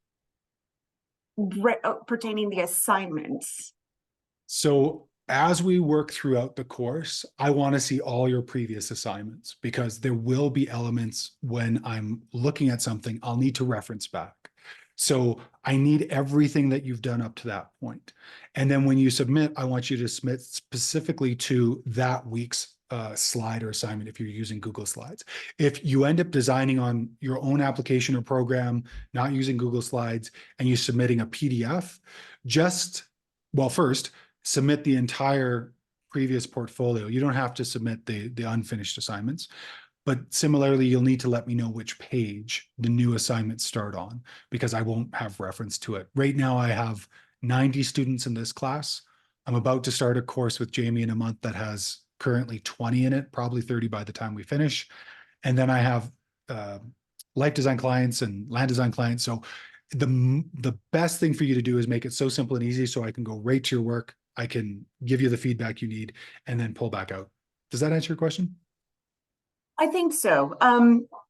pertaining the assignments? So as we work throughout the course, I want to see all your previous assignments because there will be elements when I'm looking at something, I'll need to reference back. So I need everything that you've done up to that point. And then when you submit, I want you to submit specifically to that week's slide or assignment if you're using Google Slides. If you end up designing on your own application or program, not using Google Slides, and you're submitting a PDF, first, submit the entire previous portfolio. You don't have to submit the unfinished assignments. But similarly, you'll need to let me know which page the new assignments start on because I won't have reference to it. Right now, I have 90 students in this class. I'm about to start a course with Jamie in a month that has currently 20 in it, probably 30 by the time we finish. And then I have life design clients and land design clients. So the best thing for you to do is make it so simple and easy so I can go right to your work. I can give you the feedback you need and then pull back out. Does that answer your question? I think so.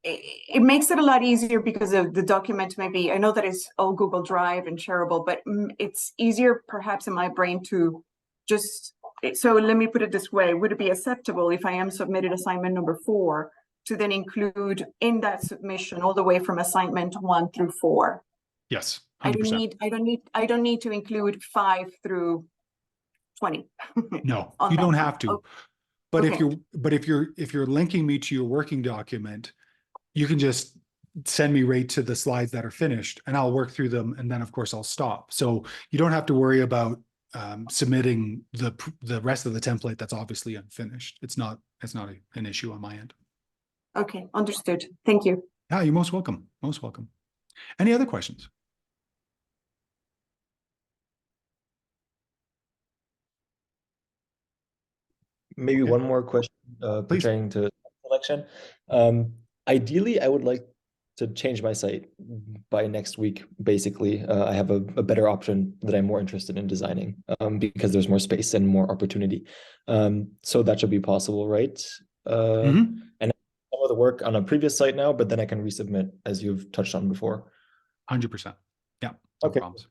It makes it a lot easier because of the document maybe, I know that it's all Google Drive and shareable, but it's easier perhaps in my brain to just, so let me put it this way. Would it be acceptable if I am submitted assignment number 4 to then include in that submission all the way from assignment 1 through 4? Yes, 100%. I don't need to include 5 through 20. No, you don't have to. Oh, But okay. if you're linking me to your working document, you can just send me right to the slides that are finished and I'll work through them. And then of course I'll stop. So you don't have to worry about submitting the rest of the template that's obviously unfinished. It's not an issue on my end. Okay, understood. Thank you. Yeah, you're most welcome. Most welcome. Any other questions? maybe Okay. one more question Please. pertaining to selection. Ideally, I would like to change my site by next week. Basically, I have a better option that I'm more interested in designing because there's more space and more opportunity. So that should be possible, right? And some of the work on a previous site now, but then I can resubmit as you've touched on before. 100%. Yeah. No Okay. problems.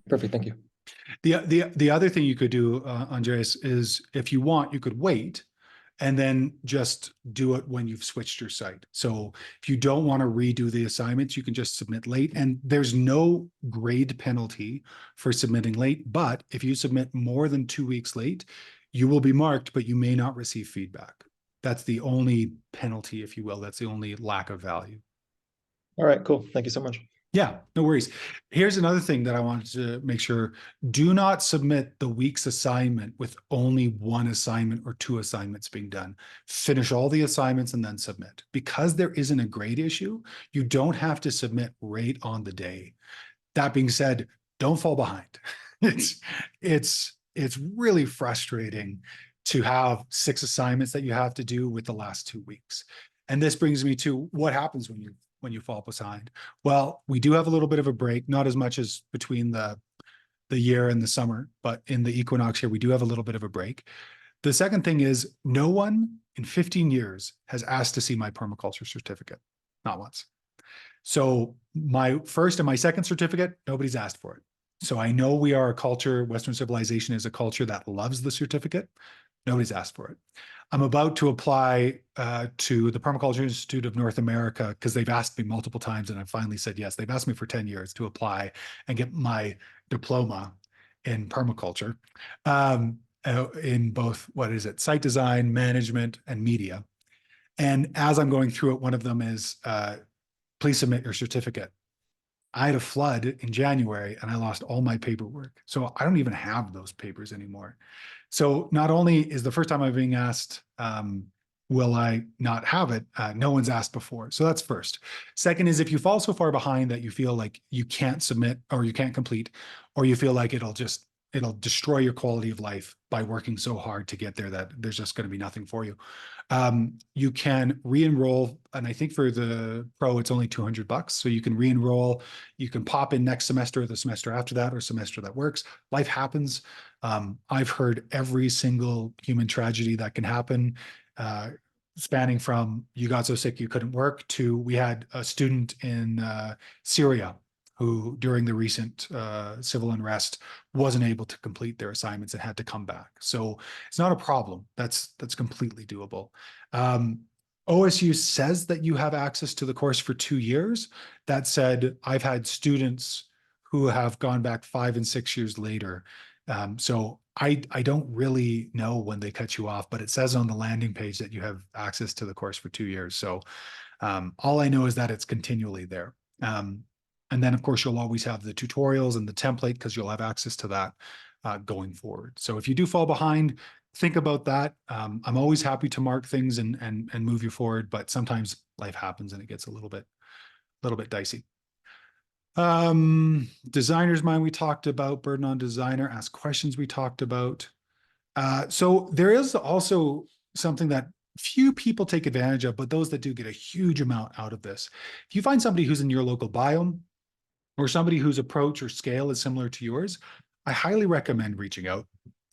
Perfect. Thank you. The other thing you could do, Andreas, is if you want, you could wait and then just do it when you've switched your site. So if you don't want to redo the assignments, you can just submit late, and there's no grade penalty for submitting late. But if you submit more than 2 weeks late, you will be marked, but you may not receive feedback. That's the only penalty, if you will. That's the only lack of value. All right, cool. Thank you so much. Yeah, no worries. Here's another thing that I wanted to make sure. Do not submit the week's assignment with only one assignment or 2 assignments being done. Finish all the assignments and then submit. Because there isn't a grade issue, you don't have to submit right on the day. That being said, don't fall behind. It's really frustrating to have 6 assignments that you have to do with the last 2 weeks. And this brings me to what happens when you fall behind. Well, we do have a little bit of a break, not as much as between the year and the summer, but in the equinox here, we do have a little bit of a break. The second thing is, no one in 15 years has asked to see my permaculture certificate, not once. So my first and my second certificate, nobody's asked for it. So I know we are a culture, Western civilization is a culture that loves the certificate. Nobody's asked for it. I'm about to apply to the Permaculture Institute of North America because they've asked me multiple times and I finally said yes. They've asked me for 10 years to apply and get my diploma in permaculture in both, site design, management, and media. And as I'm going through it, one of them is, please submit your certificate. I had a flood in January and I lost all my paperwork. So I don't even have those papers anymore. So not only is the first time I'm being asked, will I not have it? No one's asked before. So that's first. Second is if you fall so far behind that you feel like you can't submit or you can't complete, or you feel like it'll destroy your quality of life by working so hard to get there that there's just going to be nothing for you. You can re-enroll, and I think for the pro, it's only $200. So you can re-enroll, you can pop in next semester or the semester after that or semester that works. Life happens. I've heard every single human tragedy that can happen, spanning from you got so sick you couldn't work to we had a student in Syria who during the recent civil unrest wasn't able to complete their assignments and had to come back. So it's not a problem. That's completely doable. OSU says that you have access to the course for 2 years. That said, I've had students who have gone back 5 and 6 years later. So I don't really know when they cut you off, but it says on the landing page that you have access to the course for 2 years. So all I know is that it's continually there. And then, of course, you'll always have the tutorials and the template because you'll have access to that going forward. So if you do fall behind, think about that. I'm always happy to mark things and move you forward, but sometimes life happens and it gets a little bit dicey. Designer's mind we talked about, burden on designer, ask questions we talked about. So there is also something that few people take advantage of, but those that do get a huge amount out of this. If you find somebody who's in your local biome or somebody whose approach or scale is similar to yours, I highly recommend reaching out.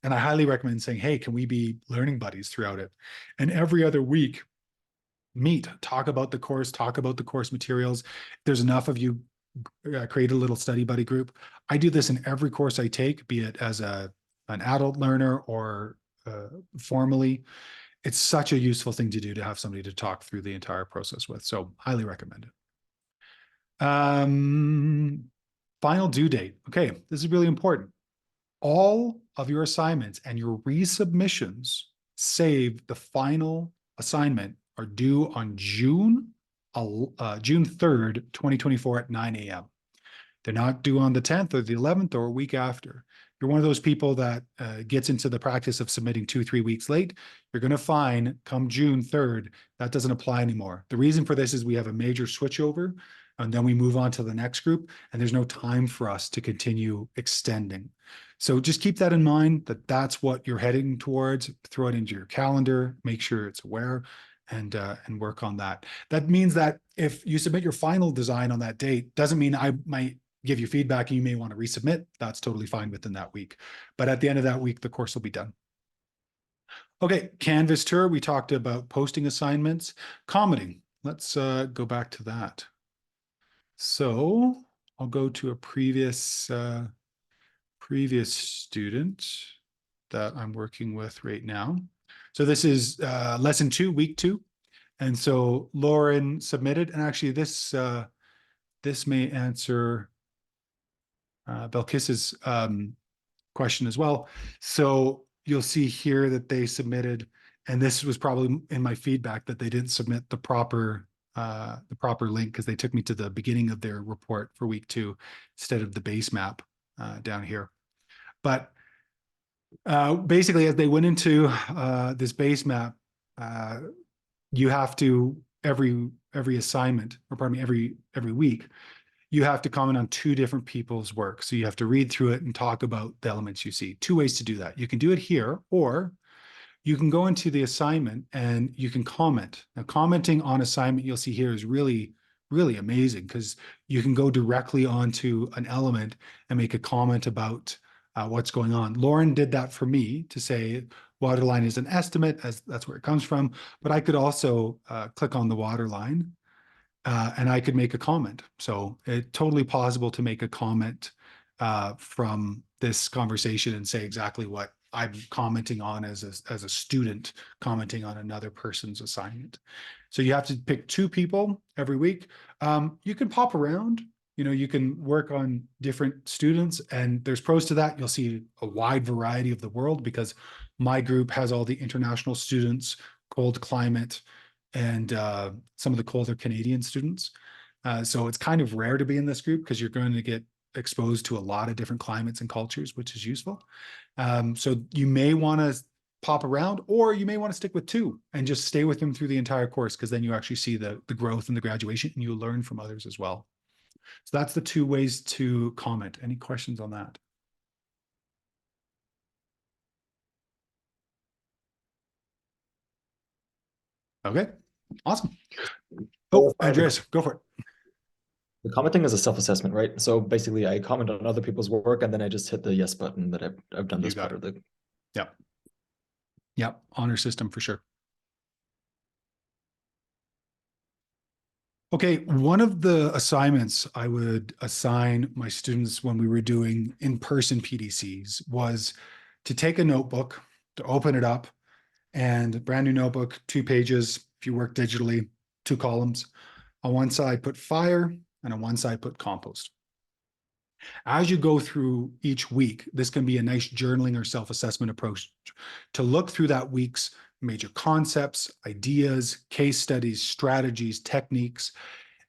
And I highly recommend saying, hey, can we be learning buddies throughout it? And every other week, meet, talk about the course materials. If there's enough of you, create a little study buddy group. I do this in every course I take, be it as an adult learner or formally. It's such a useful thing to do to have somebody to talk through the entire process with. So highly recommend it. Final due date. Okay, this is really important. All of your assignments and your resubmissions save the final assignment are due on June 3rd, 2024 at 9 a.m. They're not due on the 10th or the 11th or a week after. You're one of those people that gets into the practice of submitting 2-3 weeks late. You're going to find come June 3rd, that doesn't apply anymore. The reason for this is we have a major switchover and then we move on to the next group and there's no time for us to continue extending. So just keep that in mind, that that's what you're heading towards. Throw it into your calendar, make sure it's aware, and work on that. That means that if you submit your final design on that date, doesn't mean I might give you feedback and you may want to resubmit. That's totally fine within that week. But at the end of that week, the course will be done. Okay, Canvas tour. We talked about posting assignments, commenting. Let's go back to that. So I'll go to a previous student that I'm working with right now. So this is lesson 2, week 2. And so Lauren submitted, and actually this may answer Belkis's question as well. So you'll see here that they submitted, and this was probably in my feedback, that they didn't submit the proper link, because they took me to the beginning of their report for week 2 instead of the base map down here. But basically, as they went into this base map, you have to every assignment, or pardon me, every week, you have to comment on 2 different people's work. So you have to read through it and talk about the elements you see. 2 ways to do that. You can do it here, or you can go into the assignment and you can comment. Now, commenting on assignment, you'll see here, is really, really amazing, because you can go directly onto an element and make a comment about what's going on. Lauren did that for me to say waterline is an estimate, as that's where it comes from. But I could also click on the waterline and I could make a comment. So it's totally possible to make a comment from this conversation and say exactly what I'm commenting on as a student commenting on another person's assignment. So you have to pick 2 people every week. You can pop around, you can work on different students, and there's pros to that. You'll see a wide variety of the world, because my group has all the international students, cold climate, and some of the colder Canadian students. So it's kind of rare to be in this group, because you're going to get exposed to a lot of different climates and cultures, which is useful. So you may want to pop around, or you may want to stick with 2 and just stay with them through the entire course, because then you actually see the growth and the graduation, and you learn from others as well. So that's the 2 ways to comment. Any questions on that? Okay, awesome. Oh, Andreas, go for it. The commenting is a self-assessment, right? So basically, I comment on other people's work, and then I just hit the yes button that I've done this part of the. Yep, honor system for sure. Okay, one of the assignments I would assign my students when we were doing in-person PDCs was to take a notebook, to open it up, and a brand new notebook, 2 pages. If you work digitally, 2 columns. On one side, put fire, and on one side, put compost. As you go through each week, this can be a nice journaling or self-assessment approach to look through that week's major concepts, ideas, case studies, strategies, techniques,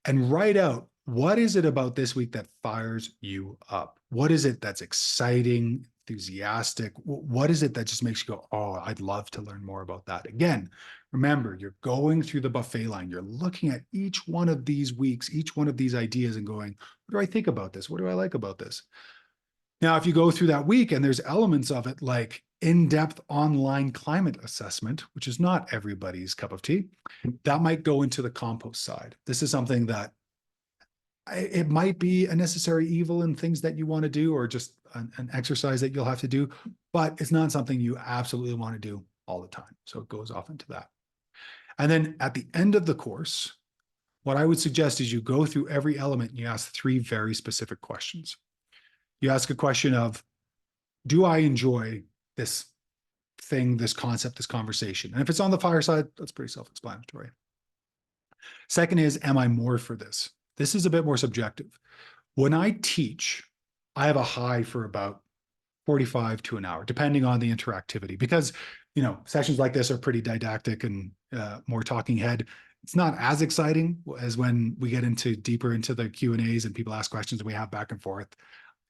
and write out, what is it about this week that fires you up? What is it that's exciting, enthusiastic? What is it that just makes you go, oh, I'd love to learn more about that? Again, remember, you're going through the buffet line. You're looking at each one of these weeks, each one of these ideas, and going, what do I think about this? What do I like about this? Now, if you go through that week and there's elements of it like in-depth online climate assessment, which is not everybody's cup of tea, that might go into the compost side. This is something that it might be a necessary evil in things that you want to do, or just an exercise that you'll have to do, but it's not something you absolutely want to do all the time. So it goes off into that. And then at the end of the course, what I would suggest is you go through every element and you ask 3 very specific questions. You ask a question of, do I enjoy this thing, this concept, this conversation? And if it's on the fire side, that's pretty self-explanatory. Second is, am I more for this? This is a bit more subjective. When I teach, I have a high for about 45 to an hour, depending on the interactivity, because, sessions like this are pretty didactic and more talking head. It's not as exciting as when we get deeper into the Q&As and people ask questions and we have back and forth.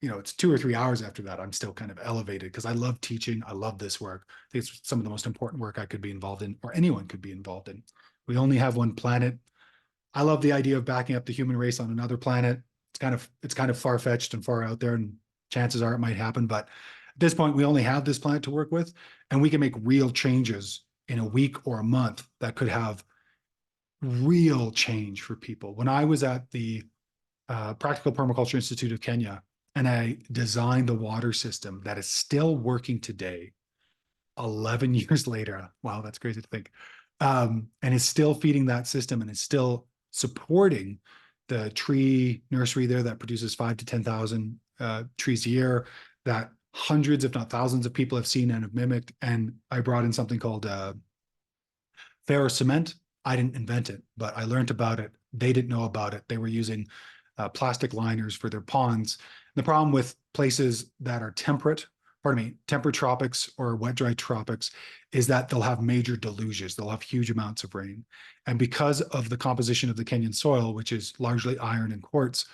It's 2 or 3 hours after that, I'm still kind of elevated, because I love teaching. I love this work. I think it's some of the most important work I could be involved in, or anyone could be involved in. We only have one planet. I love the idea of backing up the human race on another planet. It's kind of far-fetched and far out there, and chances are it might happen, but At this point, we only have this planet to work with, and we can make real changes in a week or a month that could have real change for people. When I was at the Practical Permaculture Institute of Kenya, and I designed the water system that is still working today, 11 years later. Wow, that's crazy to think. And is still feeding that system and is still supporting the tree nursery there that produces 5,000 to 10,000 trees a year that hundreds, if not thousands of people have seen and have mimicked. And I brought in something called ferrous cement. I didn't invent it, but I learned about it. They didn't know about it. They were using plastic liners for their ponds. The problem with places that are temperate tropics or wet dry tropics is that they'll have major deluges. They'll have huge amounts of rain. And because of the composition of the Kenyan soil, which is largely iron and quartz,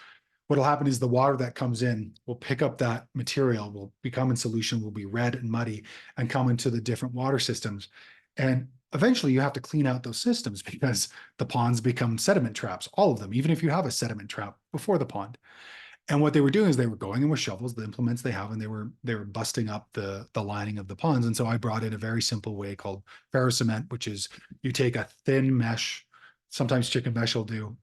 what'll happen is the water that comes in will pick up that material, will become in solution, will be red and muddy and come into the different water systems. And eventually you have to clean out those systems because the ponds become sediment traps, all of them, even if you have a sediment trap before the pond. And what they were doing is they were going in with shovels, the implements they have, and they were busting up the lining of the ponds. And so I brought in a very simple way called ferrous cement, which is you take a thin mesh, sometimes chicken mesh will do,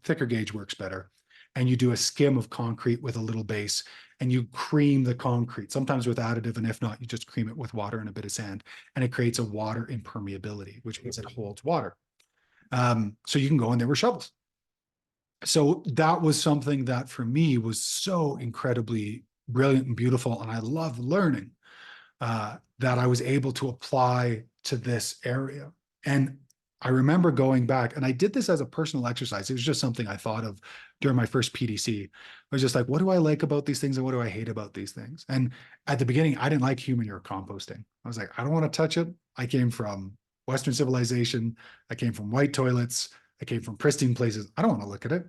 thicker gauge works better, and you do a skim of concrete with a little base, and you cream the concrete, sometimes with additive, and if not, you just cream it with water and a bit of sand, and it creates a water impermeability, which means it holds water. So you can go in there with shovels. So that was something that for me was so incredibly brilliant and beautiful. And I love learning that I was able to apply to this area. And I remember going back, and I did this as a personal exercise. It was just something I thought of during my first PDC. I was just like, what do I like about these things and what do I hate about these things? And at the beginning, I didn't like human urine composting. I was like, I don't want to touch it. I came from Western civilization. I came from white toilets. I came from pristine places. I don't want to look at it.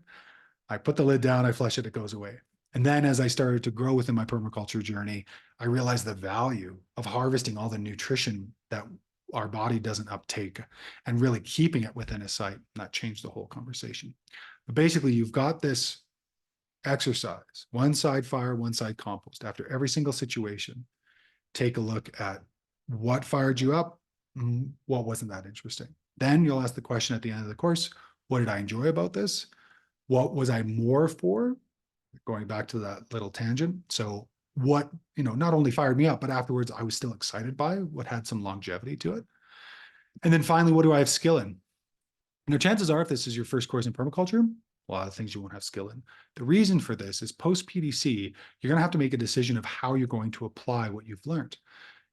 I put the lid down, I flush it, it goes away. And then as I started to grow within my permaculture journey, I realized the value of harvesting all the nutrition that our body doesn't uptake and really keeping it within a site. That changed the whole conversation. But basically, you've got this exercise, one side fire, one side compost. After every single situation, take a look at what fired you up, what wasn't that interesting. Then you'll ask the question at the end of the course, what did I enjoy about this? What was I more for? Going back to that little tangent. So what, not only fired me up, but afterwards I was still excited by what had some longevity to it. And then finally, what do I have skill in? Chances are if this is your first course in permaculture, a lot of things you won't have skill in. The reason for this is post PDC, you're going to have to make a decision of how you're going to apply what you've learned.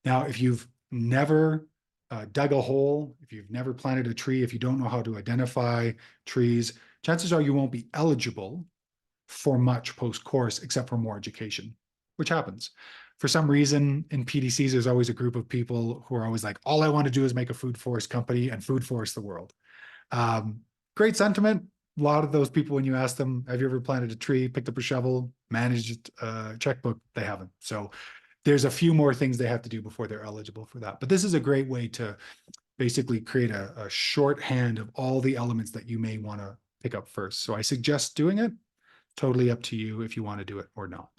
Now, if you've never dug a hole, if you've never planted a tree, if you don't know how to identify trees, chances are you won't be eligible for much post-course except for more education, which happens. For some reason in PDCs, there's always a group of people who are always like, all I want to do is make a food forest company and food forest the world. Great sentiment. A lot of those people, when you ask them, have you ever planted a tree, picked up a shovel, managed a checkbook? They haven't. So there's a few more things they have to do before they're eligible for that. But this is a great way to basically create a shorthand of all the elements that you may want to pick up first. So I suggest doing it. Totally up to you if you want to do it or not.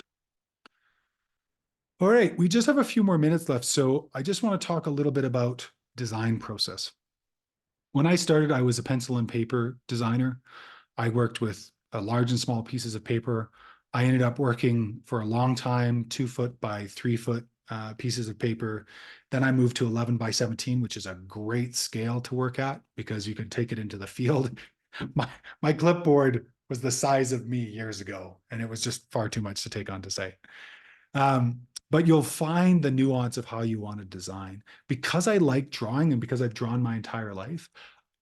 All right, we just have a few more minutes left. So I just want to talk a little bit about design process. When I started, I was a pencil and paper designer. I worked with large and small pieces of paper. I ended up working for a long time, 2 foot by 3 foot pieces of paper. Then I moved to 11 by 17, which is a great scale to work at because you can take it into the field. My clipboard was the size of me years ago, and it was just far too much to take onto site. But you'll find the nuance of how you want to design. Because I like drawing and because I've drawn my entire life,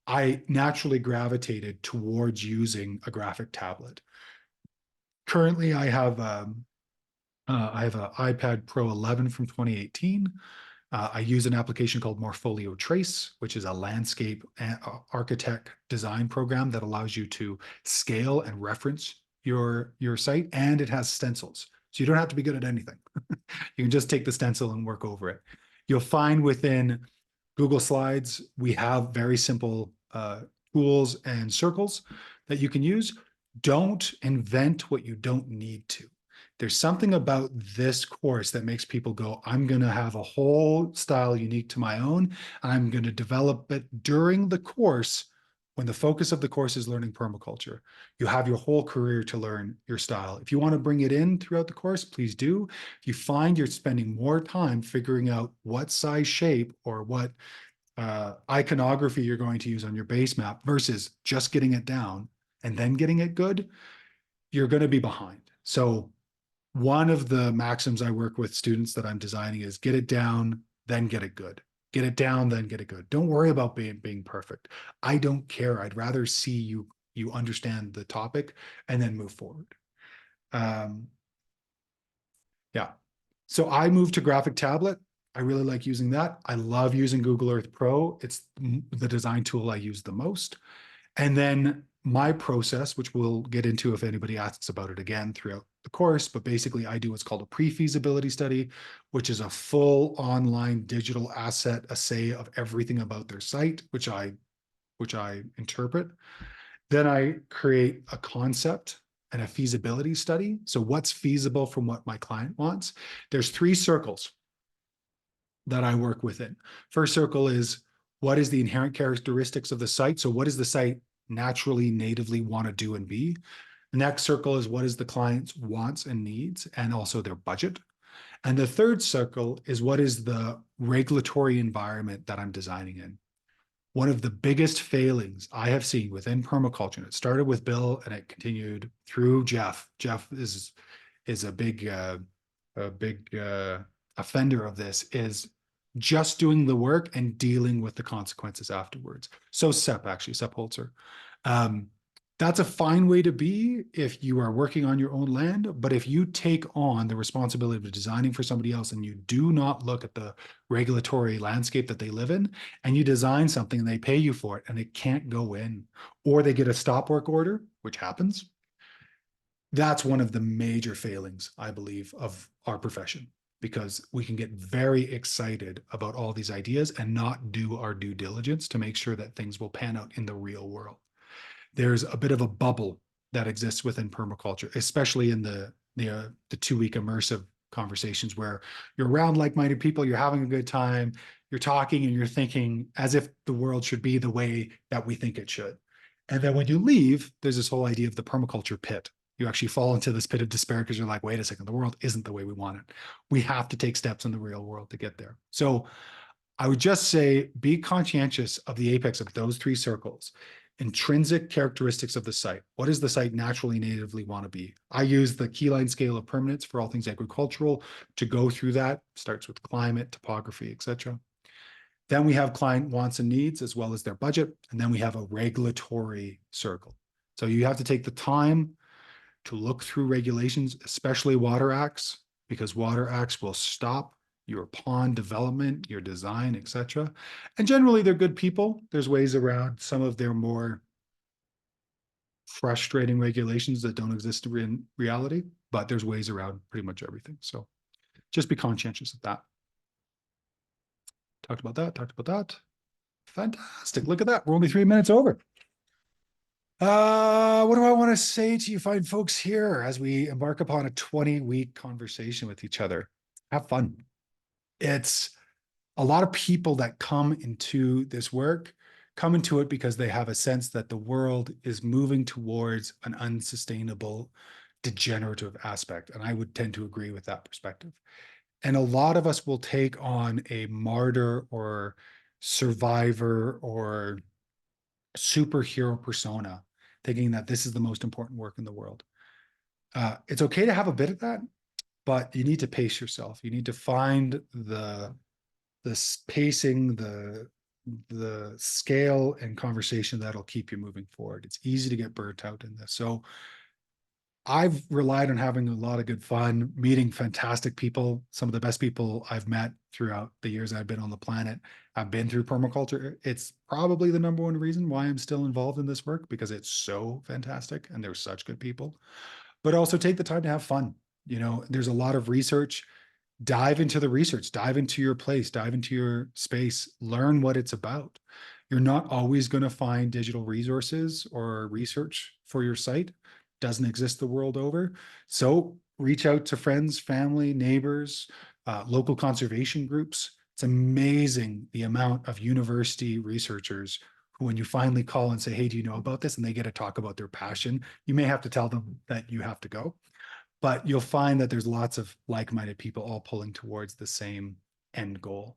I naturally gravitated towards using a graphic tablet. Currently, I have an iPad Pro 11 from 2018. I use an application called Morpholio Trace, which is a landscape architect design program that allows you to scale and reference your site, and it has stencils. So you don't have to be good at anything. You can just take the stencil and work over it. You'll find within Google Slides, we have very simple tools and circles that you can use. Don't invent what you don't need to. There's something about this course that makes people go, I'm going to have a whole style unique to my own. And I'm going to develop it during the course when the focus of the course is learning permaculture. You have your whole career to learn your style. If you want to bring it in throughout the course, please do. If you find you're spending more time figuring out what size shape or what iconography you're going to use on your base map versus just getting it down and then getting it good, you're going to be behind. So one of the maxims I work with students that I'm designing is get it down, then get it good. Get it down, then get it good. Don't worry about being perfect. I don't care. I'd rather see you understand the topic and then move forward. Yeah. So I moved to graphic tablet. I really like using that. I love using Google Earth Pro. It's the design tool I use the most. And then my process, which we'll get into if anybody asks about it again throughout the course, but basically I do what's called a pre-feasibility study, which is a full online digital asset assay of everything about their site, which I interpret. Then I create a concept and a feasibility study. So what's feasible from what my client wants? There's 3 circles that I work within. First circle is what is the inherent characteristics of the site? So what does the site naturally, natively want to do and be? The next circle is what is the client's wants and needs and also their budget. And the third circle is what is the regulatory environment that I'm designing in. One of the biggest failings I have seen within permaculture, and it started with Bill and it continued through Jeff. Jeff is a big offender of this, is just doing the work and dealing with the consequences afterwards. So Sepp Holzer. That's a fine way to be if you are working on your own land, but if you take on the responsibility of designing for somebody else and you do not look at the regulatory landscape that they live in, and you design something and they pay you for it and it can't go in, or they get a stop work order, which happens, that's one of the major failings, I believe, of our profession, because we can get very excited about all these ideas and not do our due diligence to make sure that things will pan out in the real world. There's a bit of a bubble that exists within permaculture, especially in the 2-week immersive conversations where you're around like-minded people, you're having a good time, you're talking and you're thinking as if the world should be the way that we think it should. And then when you leave, there's this whole idea of the permaculture pit. You actually fall into this pit of despair because you're like, wait a second, the world isn't the way we want it. We have to take steps in the real world to get there. So I would just say, be conscientious of the apex of those 3 circles. Intrinsic characteristics of the site. What does the site naturally, natively want to be? I use the keyline scale of permanence for all things agricultural to go through that. Starts with climate, topography, etc. Then we have client wants and needs as well as their budget. And then we have a regulatory circle. So you have to take the time to look through regulations, especially water acts, because water acts will stop your pond development, your design, etc. And generally they're good people. There's ways around some of their more frustrating regulations that don't exist in reality, but there's ways around pretty much everything. So just be conscientious of that. Talked about that. Fantastic. Look at that. We're only 3 minutes over. What do I want to say to you fine folks here as we embark upon a 20-week conversation with each other? Have fun. It's a lot of people that come into this work, come into it because they have a sense that the world is moving towards an unsustainable, degenerative aspect. And I would tend to agree with that perspective. And a lot of us will take on a martyr or survivor or superhero persona, thinking that this is the most important work in the world. It's okay to have a bit of that, but you need to pace yourself. You need to find the pacing, the scale and conversation that'll keep you moving forward. It's easy to get burnt out in this. So I've relied on having a lot of good fun, meeting fantastic people, some of the best people I've met throughout the years I've been on the planet. I've been through permaculture. It's probably the #1 reason why I'm still involved in this work, because it's so fantastic and there's such good people. But also take the time to have fun. You know, there's a lot of research. Dive into the research, dive into your place, dive into your space, learn what it's about. You're not always going to find digital resources or research for your site. Doesn't exist the world over. So reach out to friends, family, neighbors, local conservation groups. It's amazing the amount of university researchers who, when you finally call and say, hey, do you know about this? And they get to talk about their passion. You may have to tell them that you have to go, but you'll find that there's lots of like-minded people all pulling towards the same end goal.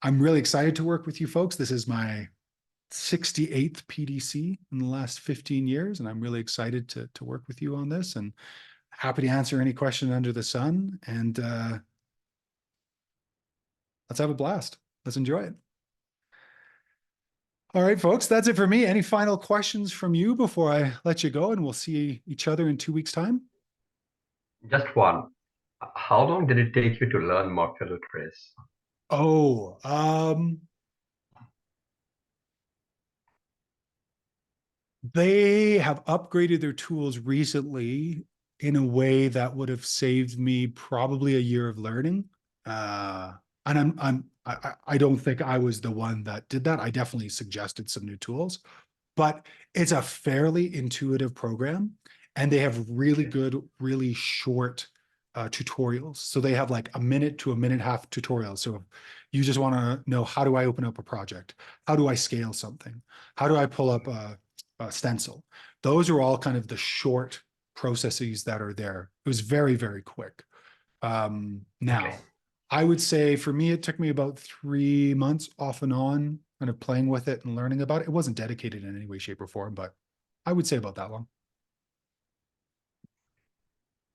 I'm really excited to work with you folks. This is my 68th PDC in the last 15 years, and I'm really excited to work with you on this, and happy to answer any question under the sun. And let's have a blast. Let's enjoy it. All right, folks, that's it for me. Any final questions from you before I let you go, and we'll see each other in 2 weeks' time? Just one. How long did it take you to learn Morpholio trace? Oh, they have upgraded their tools recently in a way that would have saved me probably a year of learning. And I don't think I was the one that did that. I definitely suggested some new tools, but it's a fairly intuitive program, and they have really good, really short tutorials. So they have like a minute to a minute and a half tutorials. So if you just want to know, how do I open up a project? How do I scale something? How do I pull up a stencil? Those are all kind of the short processes that are there. It was very, very quick. Now, I would say for me, it took me about 3 months off and on, kind of playing with it and learning about it. It wasn't dedicated in any way, shape, or form, but I would say about that long.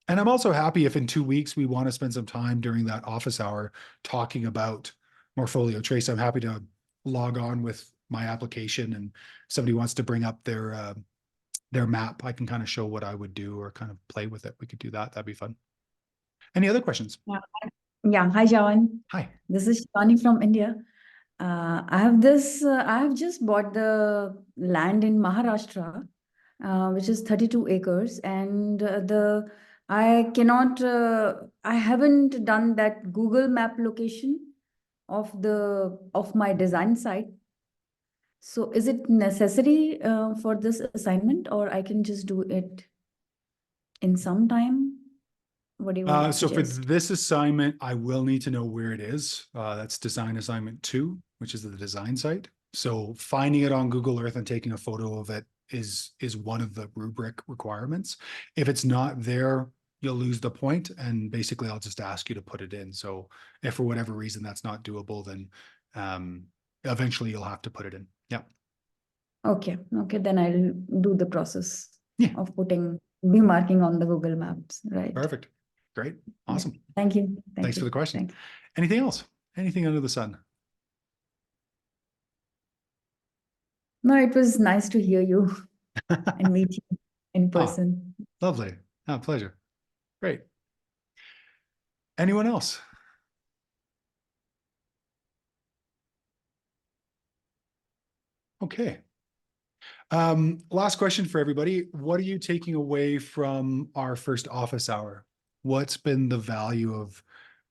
And I'm also happy if in 2 weeks we want to spend some time during that office hour talking about Morpholio trace. I'm happy to log on with my application, and if somebody wants to bring up their map, I can kind of show what I would do or kind of play with it. We could do that. That'd be fun. Any other questions? Yeah. Hi, Javan. Hi. This is Shani from India. I have just bought the land in Maharashtra, which is 32 acres, and I haven't done that Google Map location of my design site. So is it necessary for this assignment, or I can just do it in some time? What do you want to So for suggest? this assignment, I will need to know where it is. That's design assignment 2, which is the design site. So finding it on Google Earth and taking a photo of it is one of the rubric requirements. If it's not there, you'll lose the point, and basically I'll just ask you to put it in. So if for whatever reason that's not doable, then eventually you'll have to put it in. Yeah. Okay, then I'll do the process of be marking on the Google Maps, right? Perfect. Great. Awesome. Yeah. Thank you. Thanks for the question. Thanks. Anything else? Anything under the sun? No, it was nice to hear you and meet you in person. Lovely. Pleasure. Great. Anyone else? Okay. Last question for everybody. What are you taking away from our first office hour? What's been the value of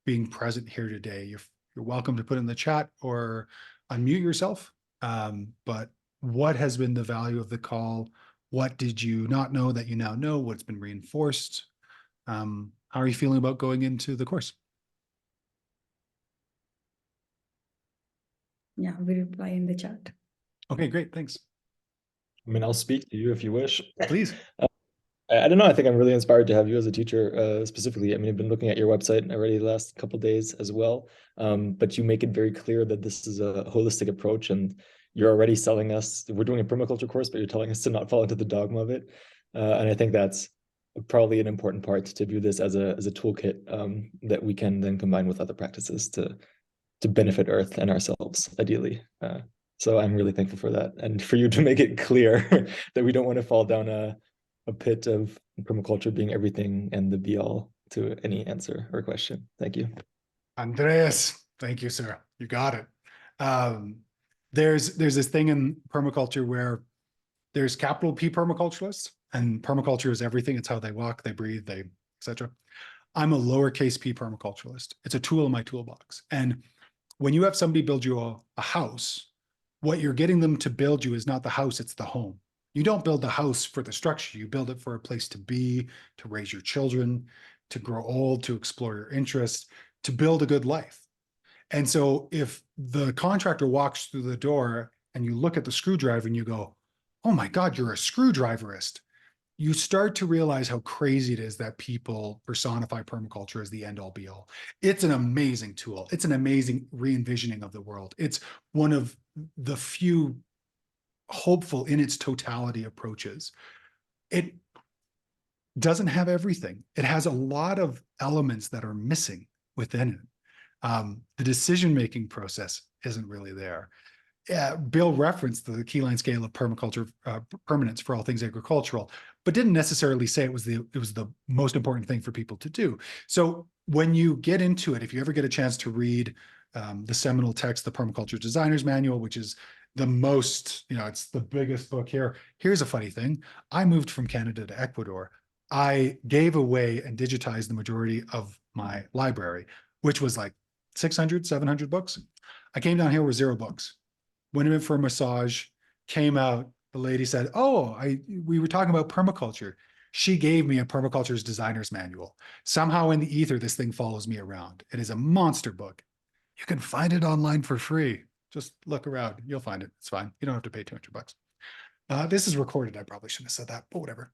being present here today? You're welcome to put in the chat or unmute yourself. But what has been the value of the call? What did you not know that you now know? What's been reinforced? How are you feeling about going into the course? Yeah, we reply in the chat. Okay, great. Thanks. I mean, I'll speak to you if you wish. Please. I don't know. I think I'm really inspired to have you as a teacher specifically. I mean, I've been looking at your website already the last couple of days as well. But you make it very clear that this is a holistic approach, and you're already selling us. We're doing a permaculture course, but you're telling us to not fall into the dogma of it. And I think that's probably an important part, to view this as a toolkit that we can then combine with other practices to benefit Earth and ourselves, ideally. So I'm really thankful for that, and for you to make it clear that we don't want to fall down a pit of permaculture being everything and the be all to any answer or question. Thank you. Andreas, thank you, sir. You got it. There's this thing in permaculture where there's capital P permaculturalists, and permaculture is everything. It's how they walk, they breathe, etc. I'm a lowercase p permaculturalist. It's a tool in my toolbox. And when you have somebody build you a house, what you're getting them to build you is not the house, it's the home. You don't build the house for the structure. You build it for a place to be, to raise your children, to grow old, to explore your interests, to build a good life. And so if the contractor walks through the door and you look at the screwdriver and you go, oh my God, you're a screwdriverist, you start to realize how crazy it is that people personify permaculture as the end all be all. It's an amazing tool. It's an amazing re-envisioning of the world. It's one of the few hopeful in its totality approaches. It doesn't have everything. It has a lot of elements that are missing within it. The decision-making process isn't really there. Bill referenced the keyline scale of permaculture permanence for all things agricultural, but didn't necessarily say it was the most important thing for people to do. So when you get into it, if you ever get a chance to read the seminal text, the Permaculture Designer's Manual, which is the most, it's the biggest book here. Here's a funny thing. I moved from Canada to Ecuador. I gave away and digitized the majority of my library, which was like 600, 700 books. I came down here with 0 books. Went in for a massage, came out, the lady said, oh, we were talking about permaculture. She gave me a Permaculture's Designer's Manual. Somehow in the ether, this thing follows me around. It is a monster book. You can find it online for free. Just look around, you'll find it. It's fine. You don't have to pay 200 bucks. This is recorded. I probably shouldn't have said that, but whatever.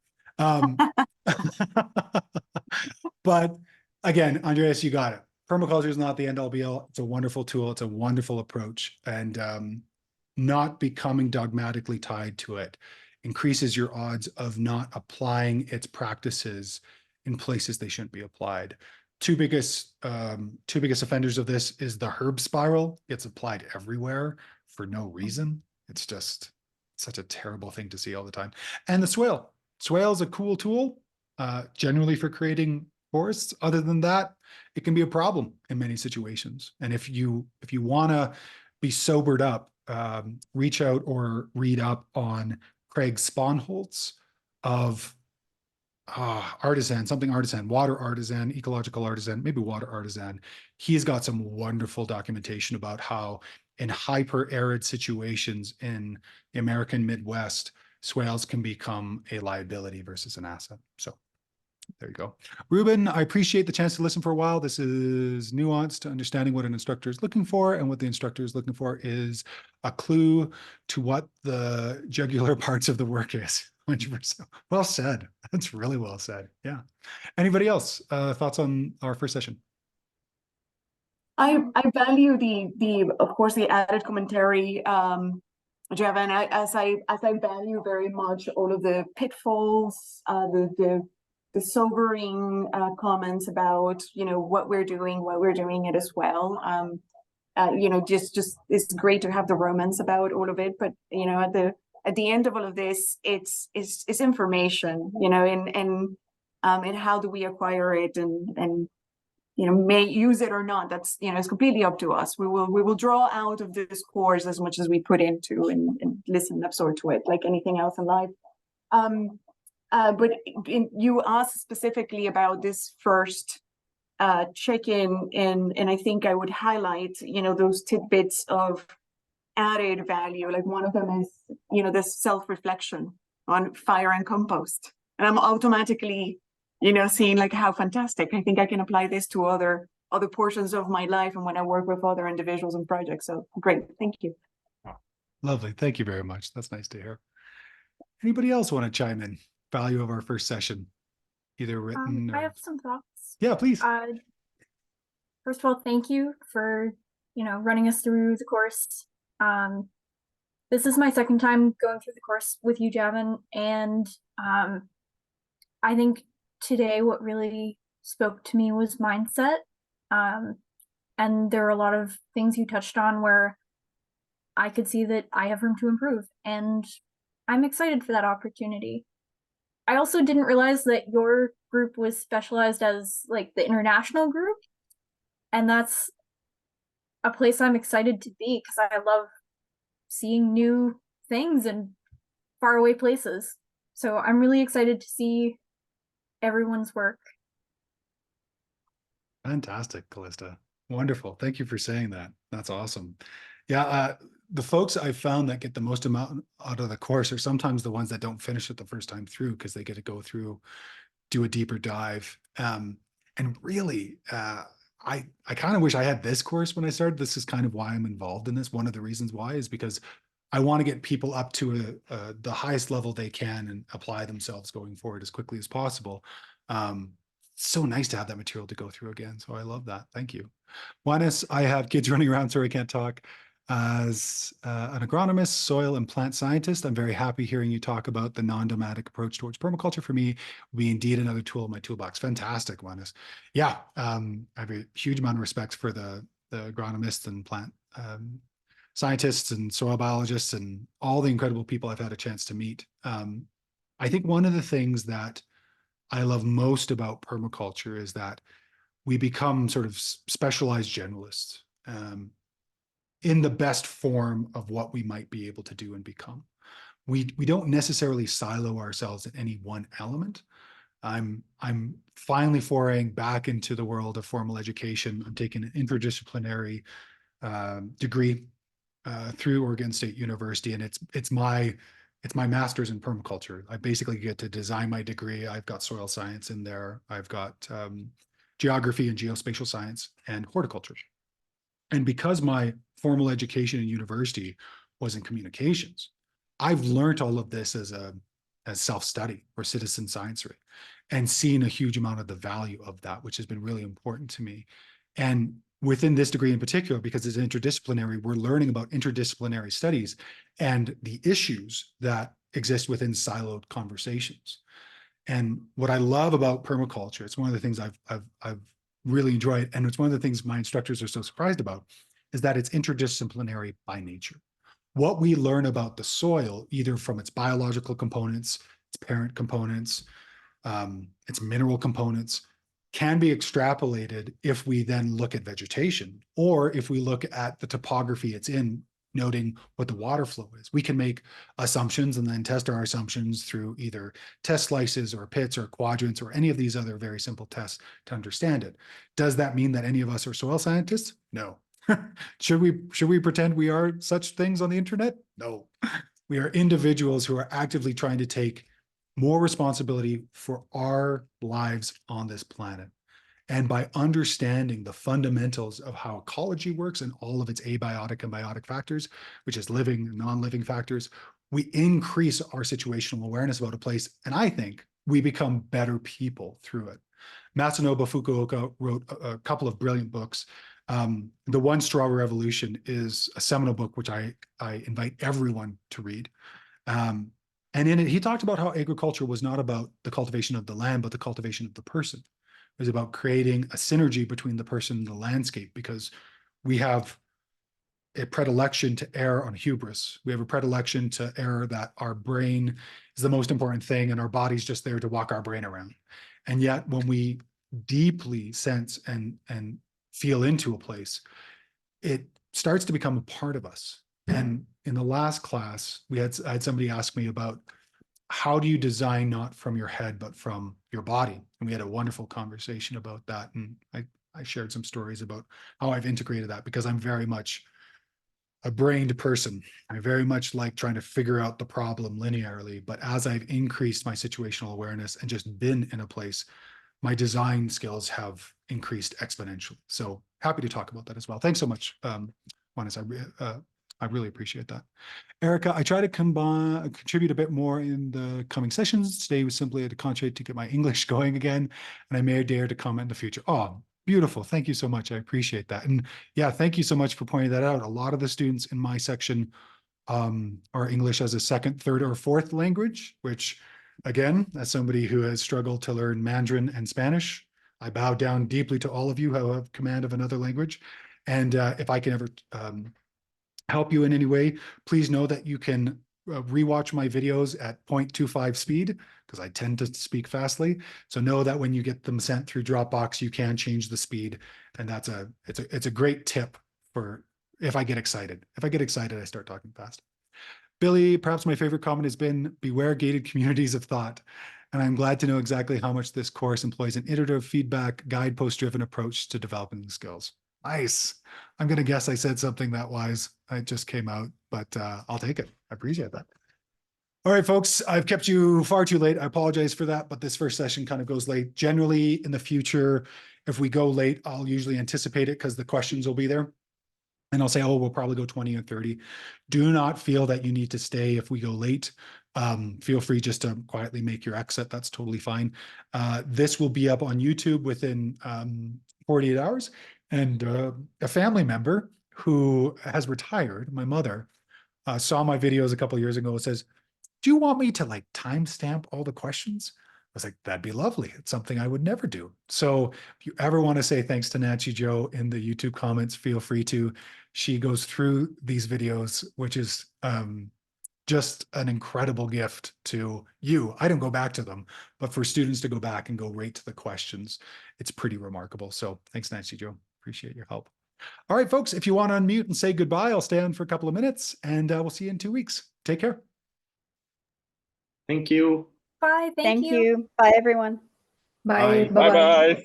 But again, Andreas, you got it. Permaculture is not the end all be all. It's a wonderful tool. It's a wonderful approach. And not becoming dogmatically tied to it increases your odds of not applying its practices in places they shouldn't be applied. Two biggest offenders of this is the herb spiral. It's applied everywhere for no reason. It's just such a terrible thing to see all the time. And the swale. Swale is a cool tool, generally for creating forests. Other than that, it can be a problem in many situations. And if you want to be sobered up, reach out or read up on Craig Sponholtz of something artisan, water artisan, ecological artisan, maybe water artisan. He's got some wonderful documentation about how in hyper-arid situations in the American Midwest, swales can become a liability versus an asset. So there you go. Ruben, I appreciate the chance to listen for a while. This is nuance to understanding what an instructor is looking for, and what the instructor is looking for is a clue to what the jugular parts of the work is. 100%. Well said. That's really well said. Yeah. Anybody else? Thoughts on our first session? I value the of course the added commentary, Javan, as I value very much all of the pitfalls, the sobering comments about what we're doing it as well. Just it's great to have the romance about all of it, but at the end of all of this, it's information, and how do we acquire it, and may use it or not. That's it's completely up to us. We will draw out of this course as much as we put into and listen, absorb to it, like anything else in life. But you asked specifically about this first check-in, and I think I would highlight those tidbits of added value. Like one of them is this self-reflection on fire and compost, and I'm automatically seeing like how fantastic. I think I can apply this to other portions of my life and when I work with other individuals and projects. So great, thank you. Oh, lovely, thank you very much. That's nice to hear. Anybody else want to chime in? Value of our first session, either written or... I have some thoughts. Yeah, please. First of all, thank you for running us through the course. This is my second time going through the course with you, Javan, and I think today what really spoke to me was mindset, and there are a lot of things you touched on where I could see that I have room to improve, and I'm excited for that opportunity. I also didn't realize that your group was specialized as like the international group, and that's a place I'm excited to be because I love seeing new things in faraway places. So I'm really excited to see everyone's work. Fantastic, Callista. Wonderful. Thank you for saying that. That's awesome. Yeah, the folks I found that get the most amount out of the course are sometimes the ones that don't finish it the first time through because they get to go through, do a deeper dive. And really, I kind of wish I had this course when I started. This is kind of why I'm involved in this. One of the reasons why is because I want to get people up to the highest level they can and apply themselves going forward as quickly as possible. So nice to have that material to go through again. So I love that. Thank you. Juanes, I have kids running around, so I can't talk. As an agronomist, soil and plant scientist, I'm very happy hearing you talk about the non-dogmatic approach towards permaculture. For me, will be indeed another tool in my toolbox. Fantastic, Juanes. Yeah, I have a huge amount of respect for the agronomists and plant scientists and soil biologists and all the incredible people I've had a chance to meet. I think one of the things that I love most about permaculture is that we become sort of specialized generalists in the best form of what we might be able to do and become. We don't necessarily silo ourselves in any one element. I'm finally foraying back into the world of formal education. I'm taking an interdisciplinary degree through Oregon State University, and it's my master's in permaculture. I basically get to design my degree. I've got soil science in there. I've got geography and geospatial science and horticulture. And because my formal education in university was in communications, I've learned all of this as self-study or citizen science, and seen a huge amount of the value of that, which has been really important to me. And within this degree in particular, because it's interdisciplinary, we're learning about interdisciplinary studies and the issues that exist within siloed conversations. And what I love about permaculture, it's one of the things I've really enjoyed, and it's one of the things my instructors are so surprised about, is that it's interdisciplinary by nature. What we learn about the soil, either from its biological components, its parent components, its mineral components, can be extrapolated if we then look at vegetation, or if we look at the topography it's in, noting what the water flow is. We can make assumptions and then test our assumptions through either test slices or pits or quadrants or any of these other very simple tests to understand it. Does that mean that any of us are soil scientists? No. Should we pretend we are such things on the internet? No. We are individuals who are actively trying to take more responsibility for our lives on this planet. And by understanding the fundamentals of how ecology works and all of its abiotic and biotic factors, which is living and non-living factors, we increase our situational awareness about a place. And I think we become better people through it. Matsunobu Fukuoka wrote a couple of brilliant books. The One Straw Revolution is a seminal book, which I invite everyone to read. And in it, he talked about how agriculture was not about the cultivation of the land, but the cultivation of the person. It was about creating a synergy between the person and the landscape, because we have a predilection to err on hubris. We have a predilection to err that our brain is the most important thing and our body's just there to walk our brain around. And yet when we deeply sense and feel into a place, it starts to become a part of us. And in the last class, I had somebody ask me about, how do you design not from your head, but from your body? And we had a wonderful conversation about that. And I shared some stories about how I've integrated that, because I'm very much a brained person. I very much like trying to figure out the problem linearly. But as I've increased my situational awareness and just been in a place, my design skills have increased exponentially. So happy to talk about that as well. Thanks so much, Juanes. I really appreciate that. Erica, I try to contribute a bit more in the coming sessions. Today was simply a concentrate to get my English going again, and I may dare to comment in the future. Oh, beautiful. Thank you so much. I appreciate that. And yeah, thank you so much for pointing that out. A lot of the students in my section are English as a second, third, or fourth language, which, again, as somebody who has struggled to learn Mandarin and Spanish, I bow down deeply to all of you who have command of another language. And if I can ever help you in any way, please know that you can rewatch my videos at 0.25 speed, because I tend to speak fastly. So know that when you get them sent through Dropbox, you can change the speed. And it's a great tip for if I get excited. If I get excited, I start talking fast. Billy, perhaps my favorite comment has been, beware gated communities of thought. And I'm glad to know exactly how much this course employs an iterative feedback, guidepost-driven approach to developing the skills. Nice. I'm going to guess I said something that wise. It just came out, but I'll take it. I appreciate that. All right, folks, I've kept you far too late. I apologize for that, but this first session kind of goes late. Generally, in the future, if we go late, I'll usually anticipate it because the questions will be there. And I'll say, oh, we'll probably go 20 or 30. Do not feel that you need to stay if we go late. Feel free just to quietly make your exit. That's totally fine. This will be up on YouTube within 48 hours. And a family member who has retired, my mother, saw my videos a couple of years ago and says, do you want me to like timestamp all the questions? I was like, that'd be lovely. It's something I would never do. So if you ever want to say thanks to Nancy Joe in the YouTube comments, feel free to. She goes through these videos, which is just an incredible gift to you. I don't go back to them, but for students to go back and go right to the questions, it's pretty remarkable. So thanks, Nancy Joe. Appreciate your help. All right, folks, if you want to unmute and say goodbye, I'll stay on for a couple of minutes and we'll see you in 2 weeks. Take care. Thank you. Bye. Thank you. Bye, everyone. Bye. Bye. Bye-bye.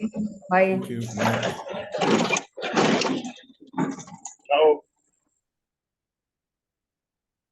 Bye. Bye. Ciao.